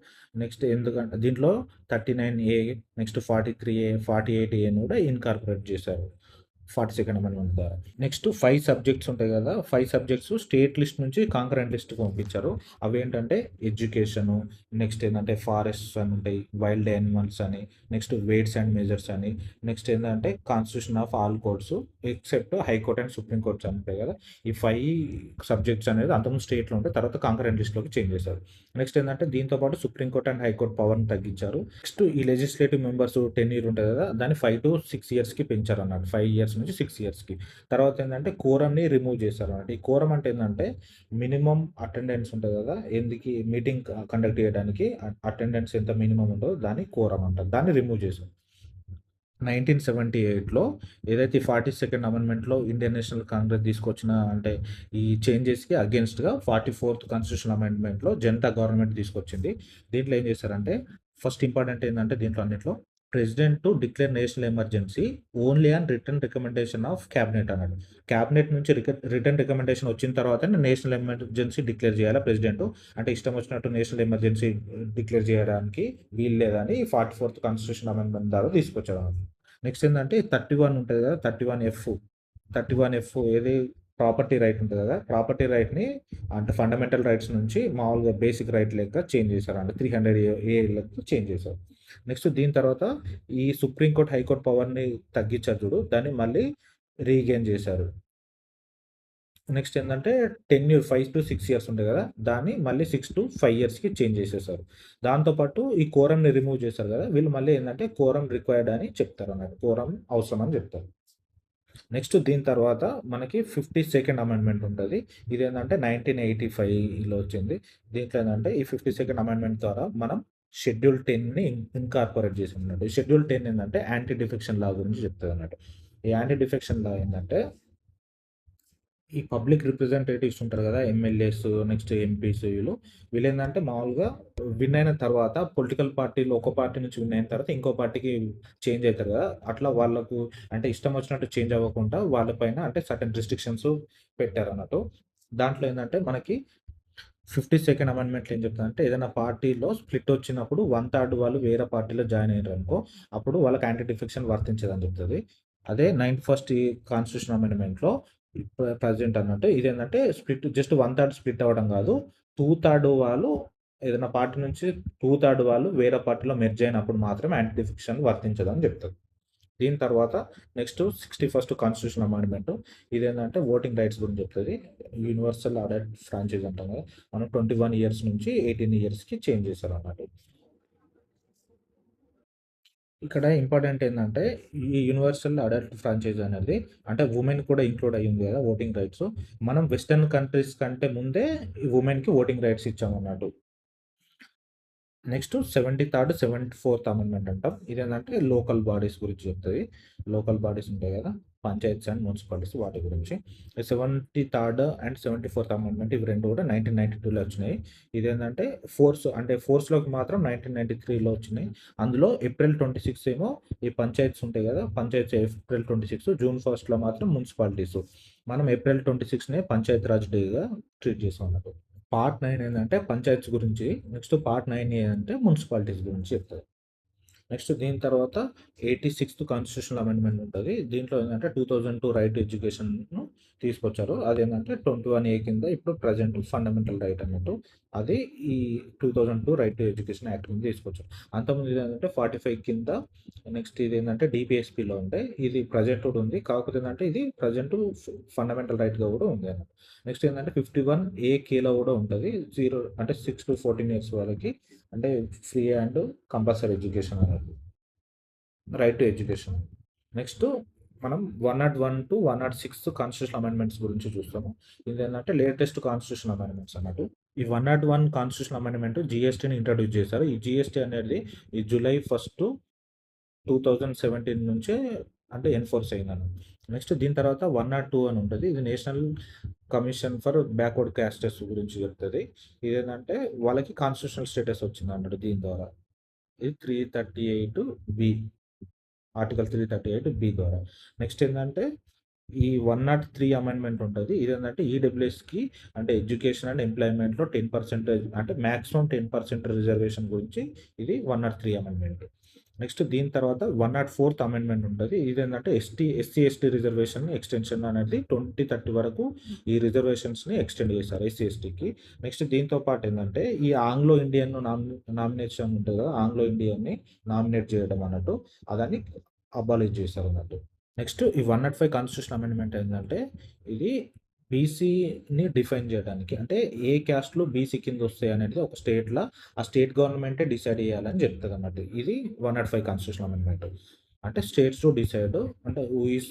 నెక్స్ట్ ఎందుకంటే దీంట్లో 39A, నెక్స్ట్ 43A, 48A కూడా ఇన్కార్పొరేట్ చేశారు 42nd అమెండ్మెంట్ ద్వారా. నెక్స్ట్ 5 సబ్జెక్ట్స్ ఉంటాయి కదా, 5 సబ్జెక్ట్స్ స్టేట్ లిస్ట్ నుంచి కాంకరెంట్ లిస్ట్కి పంపించారు. అవి ఏంటంటే ఎడ్యుకేషను, నెక్స్ట్ ఏంటంటే ఫారెస్ట్స్ అని ఉంటాయి, వైల్డ్ యానిమల్స్ అని, నెక్స్ట్ వెయిట్స్ అండ్ మెజర్స్ అని, నెక్స్ట్ ఏంటంటే constitution of all courts except high court and supreme courts అని ఉంటాయి కదా. ఈ 5 సబ్జెక్ట్స్ అనేది అంతకుముందు స్టేట్లో ఉంటాయి, తర్వాత కాంకరెంట్ లిస్ట్లోకి చేంజ్ చేశారు. నెక్స్ట్ ఏంటంటే దీంతో పాటు సుప్రీంకోర్టు అండ్ హైకోర్టు పవర్ని తగ్గించారు. నెక్స్ట్ ఈ లెజిస్లేటివ్ మెంబర్స్ 10 ఇయర్ ఉంటుంది కదా, దాన్ని 5 to 6 ఇయర్స్కి పెంచారు అన్నట్టు. 5 ఇయర్స్ నుంచి 6 ఇయర్స్కి. తర్వాత ఏంటంటే కోరంని రిమూవ్ చేశారు అన్నట్టు. ఈ కోరం అంటే ఏంటంటే మినిమం అటెండెన్స్ ఉంటుంది కదా, ఎందుకు మీటింగ్ కండక్ట్ చేయడానికి అటెండెన్స్ ఎంత మినిమం ఉంటుందో దాన్ని కోరం అంటారు. దాన్ని రిమూవ్ చేశారు. 1978లో ఏదైతే 42nd అమెండ్మెంట్లో ఇండియన్ నేషనల్ కాంగ్రెస్ తీసుకొచ్చిన అంటే ఈ చేంజెస్కి అగేన్స్ట్గా 44th కాన్స్టిట్యూషన్ అమెండ్మెంట్లో జనతా గవర్నమెంట్ తీసుకొచ్చింది. దీంట్లో ఏం చేశారంటే ఫస్ట్ ఇంపార్టెంట్ ఏంటంటే దీంట్లో అన్నింటిలో president to declare national emergency only on return recommendation of cabinet అన్నాడు. క్యాబినెట్ నుంచి రిటర్న్ రికమెండేషన్ వచ్చిన తర్వాత నేషనల్ ఎమర్జెన్సీ డిక్లేర్ చేయాలి ప్రెసిడెంట్. అంటే ఇష్టం వచ్చినట్టు నేషనల్ ఎమర్జెన్సీ డిక్లేర్ చేయడానికి వీలు లేదని 44th కాన్స్టిట్యూషన్ అమెండ్మెంట్ ద్వారా తీసుకొచ్చారు. నెక్స్ట్ ఏంటంటే 31 ఉంటుంది కదా, 31F ఏది ప్రాపర్టీ రైట్ ఉంటుంది కదా, ప్రాపర్టీ రైట్ని అంటే ఫండమెంటల్ రైట్స్ నుంచి మామూలుగా బేసిక్ రైట్ లెక్క చేంజ్ చేశారు, అంటే 300A లెక్క చేంజ్ చేశారు. నెక్స్ట్ దీని తర్వాత ఈ సుప్రీంకోర్టు హైకోర్టు పవర్ని తగ్గించారు చూడు, దాన్ని మళ్ళీ రీగెయిన్ చేశారు. నెక్స్ట్ ఏంటంటే 5 to 6 ఇయర్స్ ఉంటాయి కదా, దాన్ని మళ్ళీ 6 to 5 ఇయర్స్కి చేంజ్ చేసేసారు. దాంతోపాటు ఈ కోరంని రిమూవ్ చేశారు కదా, వీళ్ళు మళ్ళీ ఏంటంటే కోరం రిక్వైర్డ్ అని చెప్తారు అన్నట్టు, కోరం అవసరం అని చెప్తారు. నెక్స్ట్ దీని తర్వాత మనకి 52nd అమెండ్మెంట్ ఉంటుంది. ఇదేంటంటే 1985లో వచ్చింది. దీంట్లో ఏంటంటే ఈ 52nd అమెండ్మెంట్ ద్వారా మనం షెడ్యూల్ 10ని ఇన్కార్పొరేట్ చేసి ఉన్నట్టు. షెడ్యూల్ 10 ఏంటంటే యాంటీ డిఫెక్షన్ లా గురించి చెప్తుంది అన్నట్టు. ఈ యాంటీ డిఫెక్షన్ లా ఏంటంటే ఈ పబ్లిక్ రిప్రజెంటేటివ్స్ ఉంటారు కదా, ఎమ్మెల్యేస్, నెక్స్ట్ ఎంపీస్, వీళ్ళేంటంటే మామూలుగా విన్ అయిన తర్వాత పొలిటికల్ పార్టీలో ఒక పార్టీ నుంచి విన్ అయిన తర్వాత ఇంకో పార్టీకి చేంజ్ అవుతారు కదా, అట్లా వాళ్ళకు అంటే ఇష్టం వచ్చినట్టు చేంజ్ అవ్వకుండా వాళ్ళపైన అంటే సర్టెన్ రిస్ట్రిక్షన్స్ పెట్టారు అన్నట్టు. దాంట్లో ఏంటంటే మనకి 52nd అమెండ్మెంట్లో ఏం చెప్తుందంటే ఏదైనా పార్టీలో స్ప్లిట్ వచ్చినప్పుడు 1/3 వాళ్ళు వేరే పార్టీలో జాయిన్ అయ్యారు అనుకో, అప్పుడు వాళ్ళకి యాంటీ డిఫెక్షన్ వర్తించదని చెప్తుంది. అదే 91st కాన్స్టిట్యూషన్ అమెండ్మెంట్లో ప్రెజెంట్ అన్నట్టు ఇదేంటంటే జస్ట్ 1/3 స్ప్లిట్ అవ్వడం కాదు, 2/3 వాళ్ళు ఏదైనా పార్టీ నుంచి 2/3 వాళ్ళు వేరే పార్టీలో మెర్జ్ అయినప్పుడు మాత్రమే యాంటీ డిఫెక్షన్ వర్తించదని చెప్తుంది. దీని తర్వాత నెక్స్ట్ 61st కాన్స్టిట్యూషన్ అమెండ్మెంట్. ఇదేంటంటే ఓటింగ్ రైట్స్ గురించి చెప్తుంది. యూనివర్సల్ అడల్ట్ ఫ్రాంచైజ్ అంటాం కదా, మనం 21 ఇయర్స్ నుంచి 18 ఇయర్స్కి చేంజ్ చేశారు అన్నట్టు. ఇక్కడ ఇంపార్టెంట్ ఏంటంటే ఈ యూనివర్సల్ అడల్ట్ ఫ్రాంచైజ్ అనేది అంటే ఉమెన్ కూడా ఇంక్లూడ్ అయ్యింది కదా ఓటింగ్ రైట్స్. మనం వెస్టర్న్ కంట్రీస్ కంటే ముందే ఉమెన్కి ఓటింగ్ రైట్స్ ఇచ్చామన్నట్టు. నెక్స్ట్ 73rd 74th అమెండ్మెంట్ అంటాం. ఇదేంటంటే లోకల్ బాడీస్ గురించి చెప్తుంది. లోకల్ బాడీస్ ఉంటాయి కదా, పంచాయత్స్ అండ్ మున్సిపాలిటీస్ వాటి గురించి. 73rd అండ్ 74th అమెండ్మెంట్ ఇవి రెండు కూడా 1992లో వచ్చినాయి. ఇదేంటంటే ఫోర్స్‌లోకి మాత్రం 1993లో వచ్చినాయి. అందులో ఏప్రిల్ 26 ఏమో ఈ పంచాయత్స్ ఉంటాయి కదా! పంచాయత్స్ ఏప్రిల్ 26, జూన్ 1లో మాత్రం మున్సిపాలిటీస్. మనం ఏప్రిల్ 26నే పంచాయత్ రాజ్ డేగా ట్రీట్ చేస్తాం అన్నట్టు. పార్ట్ 9 ఏందంటే పంచాయత్స్ గురించి. నెక్స్ట్ పార్ట్ 9 అంటే మున్సిపాలిటీస్ గురించి చెప్తది. నెక్స్ట్ దీని తర్వాత 86th కాన్స్టిట్యూషనల్ అమెండ్మెంట్ ఉంటుంది. దీంట్లో ఏంటంటే 2002 రైట్ టు ఎడ్యుకేషన్ను తీసుకొచ్చారు. అదేంటంటే 21A కింద ఇప్పుడు ప్రజెంట్ ఫండమెంటల్ రైట్ అన్నట్టు. అది ఈ 2002 రైట్ టు ఎడ్యుకేషన్ యాక్ట్ కింద తీసుకొచ్చారు. అంతకుముందు ఇదేంటంటే 45 కింద. నెక్స్ట్ ఇది ఏంటంటే డిపిఎస్పిలో ఉండే. ఇది ప్రజెంట్ కూడా ఉంది. కాకపోతే ఏంటంటే ఇది ప్రజెంట్ ఫండమెంటల్ రైట్గా కూడా ఉంది అన్నట్టు. నెక్స్ట్ ఏంటంటే 51A కూడా ఉంటుంది. 6 to 14 ఇయర్స్ వాళ్ళకి అంటే ఫ్రీ అండ్ కంపల్సరీ ఎడ్యుకేషన్ అన్నట్టు. Right to education. నెక్స్ట్ మనం 101 to 106 కాన్స్టిట్యూషన్ అమెండ్మెంట్స్ గురించి చూస్తాము. ఇదేంటంటే లేటెస్ట్ కాన్స్టిట్యూషన్ అమెండ్మెంట్స్ అన్నట్టు. ఈ 101 కాన్స్టిట్యూషన్ అమెండ్మెంట్ జీఎస్టీని ఇంట్రడ్యూస్ చేశారు. ఈ జీఎస్టీ అనేది ఈ జూలై 1, 2017 నుంచే అంటే ఎన్ఫోర్స్ అయిందన్నమాట. నెక్స్ట్ దీని తర్వాత 102 అని ఉంటుంది. ఇది నేషనల్ కమిషన్ ఫర్ బ్యాక్వర్డ్ క్యాస్టర్స్ గురించి చెప్తుంది. ఇదేంటంటే వాళ్ళకి కాన్స్టిట్యూషనల్ స్టేటస్ వచ్చింది అన్నట్టు దీని ద్వారా. ఇది 338B, ఆర్టికల్ 338B ద్వారా. నెక్స్ట్ ఏంటంటే ఈ 103 అమెండ్మెంట్ ఉంటుంది. ఇదేంటంటే ఈడబ్ల్యూఎస్కి అంటే ఎడ్యుకేషన్ అండ్ ఎంప్లాయ్మెంట్లో 10% అంటే మ్యాక్సిమం 10% రిజర్వేషన్ గురించి ఇది 103 అమెండ్మెంట్. నెక్స్ట్ దీని తర్వాత 104th అమెండ్మెంట్ ఉంటుంది. ఇదేంటంటే ఎస్సీ/ఎస్టీ రిజర్వేషన్ ఎక్స్టెన్షన్ అనేది 2030 వరకు ఈ రిజర్వేషన్స్ని ఎక్స్టెండ్ చేశారు ఎస్సీ/ఎస్టీకి. నెక్స్ట్ దీంతో పాటు ఏంటంటే ఈ ఆంగ్లో ఇండియన్ నామినేషన్ ఉంటుంది కదా, ఆంగ్లో ఇండియన్ని నామినేట్ చేయడం అన్నట్టు అదని అబాలిష్ చేశారు అన్నట్టు. నెక్స్ట్ ఈ 105 కాన్స్టిట్యూషన్ అమెండ్మెంట్ ఏంటంటే ఇది బీసీని డిఫైన్ చేయడానికి, అంటే ఏ క్యాస్ట్లు బీసీ కింద వస్తాయి అనేది ఒక స్టేట్లో ఆ స్టేట్ గవర్నమెంటే డిసైడ్ చేయాలని చెప్తుంది అన్నట్టు. ఇది 105 కాన్స్టిట్యూషన్ అమెండ్మెంట్. అంటే స్టేట్స్ టు డిసైడ్ అంటే హూ ఈస్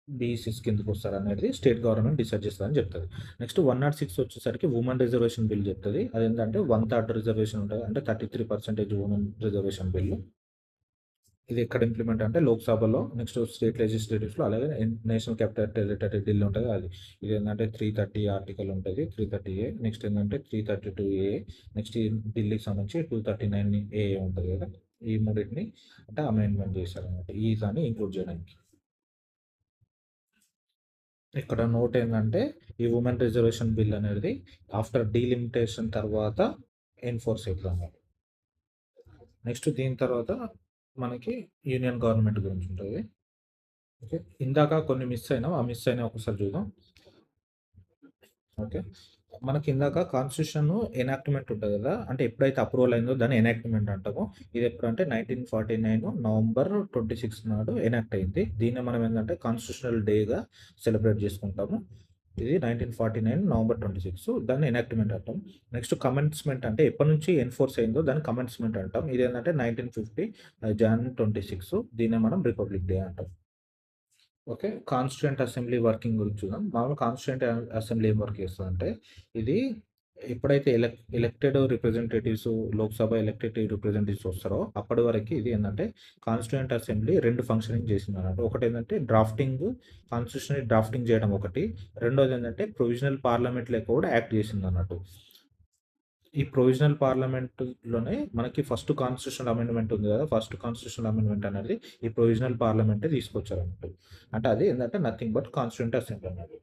బీసీస్ కిందకు వస్తారు అనేది స్టేట్ గవర్నమెంట్ డిసైడ్ చేస్తుందని చెప్తుంది. నెక్స్ట్ 106 వచ్చేసరికి ఉమెన్ రిజర్వేషన్ బిల్ చెప్తుంది. అదేంటంటే 1/3 రిజర్వేషన్ ఉంటుంది, అంటే 33% ఉమెన్ రిజర్వేషన్ బిల్లు. ఇది ఎక్కడ ఇంప్లిమెంట్ అంటే లోక్సభలో, నెక్స్ట్ స్టేట్ లెజిస్లేటివ్స్లో, అలాగే నేషనల్ క్యాపిటల్ టెరిటరీ ఢిల్లీ ఉంటుంది అది. ఇది ఏంటంటే 330 ఆర్టికల్ ఉంటుంది, 330A. నెక్స్ట్ ఏంటంటే 332A. నెక్స్ట్ ఢిల్లీకి సంబంధించి 239A ఉంటుంది కదా. ఈ మూడింటిని అంటే అమెండ్మెంట్ చేశారు అనమాట ఈ దాన్ని ఇంక్లూడ్ చేయడానికి. ఇక్కడ నోట్ ఏంటంటే ఈ ఉమెన్ రిజర్వేషన్ బిల్ అనేది ఆఫ్టర్ డీలిమిటేషన్ తర్వాత ఎన్ఫోర్స్ అవుతుంది. నెక్స్ట్ దీని తర్వాత మనకి యూనియన్ గవర్నమెంట్ గురించి ఉంటుంది. ఓకే, ఇందాక కొన్ని మిస్ అయినాం, ఆ మిస్ అయినా ఒకసారి చూద్దాం. ఓకే, మనకి ఇందాక కాన్స్టిట్యూషన్ ఎనాక్ట్మెంట్ ఉంటుంది కదా, అంటే ఎప్పుడైతే అప్రూవల్ అయిందో దాన్ని ఎనాక్ట్మెంట్ అంటాము. ఇది ఎప్పుడంటే 1949 నవంబర్ 26 నాడు ఎనాక్ట్ అయింది. దీన్ని మనం ఏంటంటే కాన్స్టిట్యూషనల్ డేగా సెలబ్రేట్ చేసుకుంటాము. ఇది 1949 నవంబర్ 26, దాన్ని ఎనాక్ట్మెంట్ అంటాం. నెక్స్ట్ కమెన్స్మెంట్ అంటే ఎప్పటి నుంచి ఎన్ఫోర్స్ అయిందో దాన్ని కమెన్స్మెంట్ అంటాం. ఇది ఏంటంటే 1950 January 26, దీన్నే మనం రిపబ్లిక్ డే అంటాం. ఓకే, కాన్స్టిట్యూయెంట్ అసెంబ్లీ వర్కింగ్ గురించి చూద్దాం. మామూలు కాన్స్టిట్యూయెంట్ అసెంబ్లీ ఏం వర్క్ చేస్తుందంటే ఇది ఎప్పుడైతే elected representatives, Lok Sabha elected representatives వస్తారో అప్పటి వరకు ఇది ఏంటంటే కాన్స్టిట్యూయెంట్ అసెంబ్లీ రెండు ఫంక్షనింగ్ చేసింది అన్నట్టు. ఒకటి ఏంటంటే కాన్స్టిట్యూషన్ డ్రాఫ్టింగ్ చేయడం ఒకటి, రెండోది ఏంటంటే ప్రొవిజనల్ పార్లమెంట్ లెక్క కూడా యాక్ట్ చేసింది అన్నట్టు. ఈ ప్రొవిజనల్ పార్లమెంట్లోనే మనకి ఫస్ట్ కాన్స్టిట్యూషనల్ అమెండ్మెంట్ ఉంది కదా, ఫస్ట్ కాన్స్టిట్యూషనల్ అమెండ్మెంట్ అనేది ఈ ప్రొవిజనల్ పార్లమెంటే తీసుకొచ్చారు అన్నట్టు. అంటే అది ఏంటంటే నథింగ్ బట్ కాన్స్టిట్యూయెంట్ అసెంబ్లీ అన్నట్టు.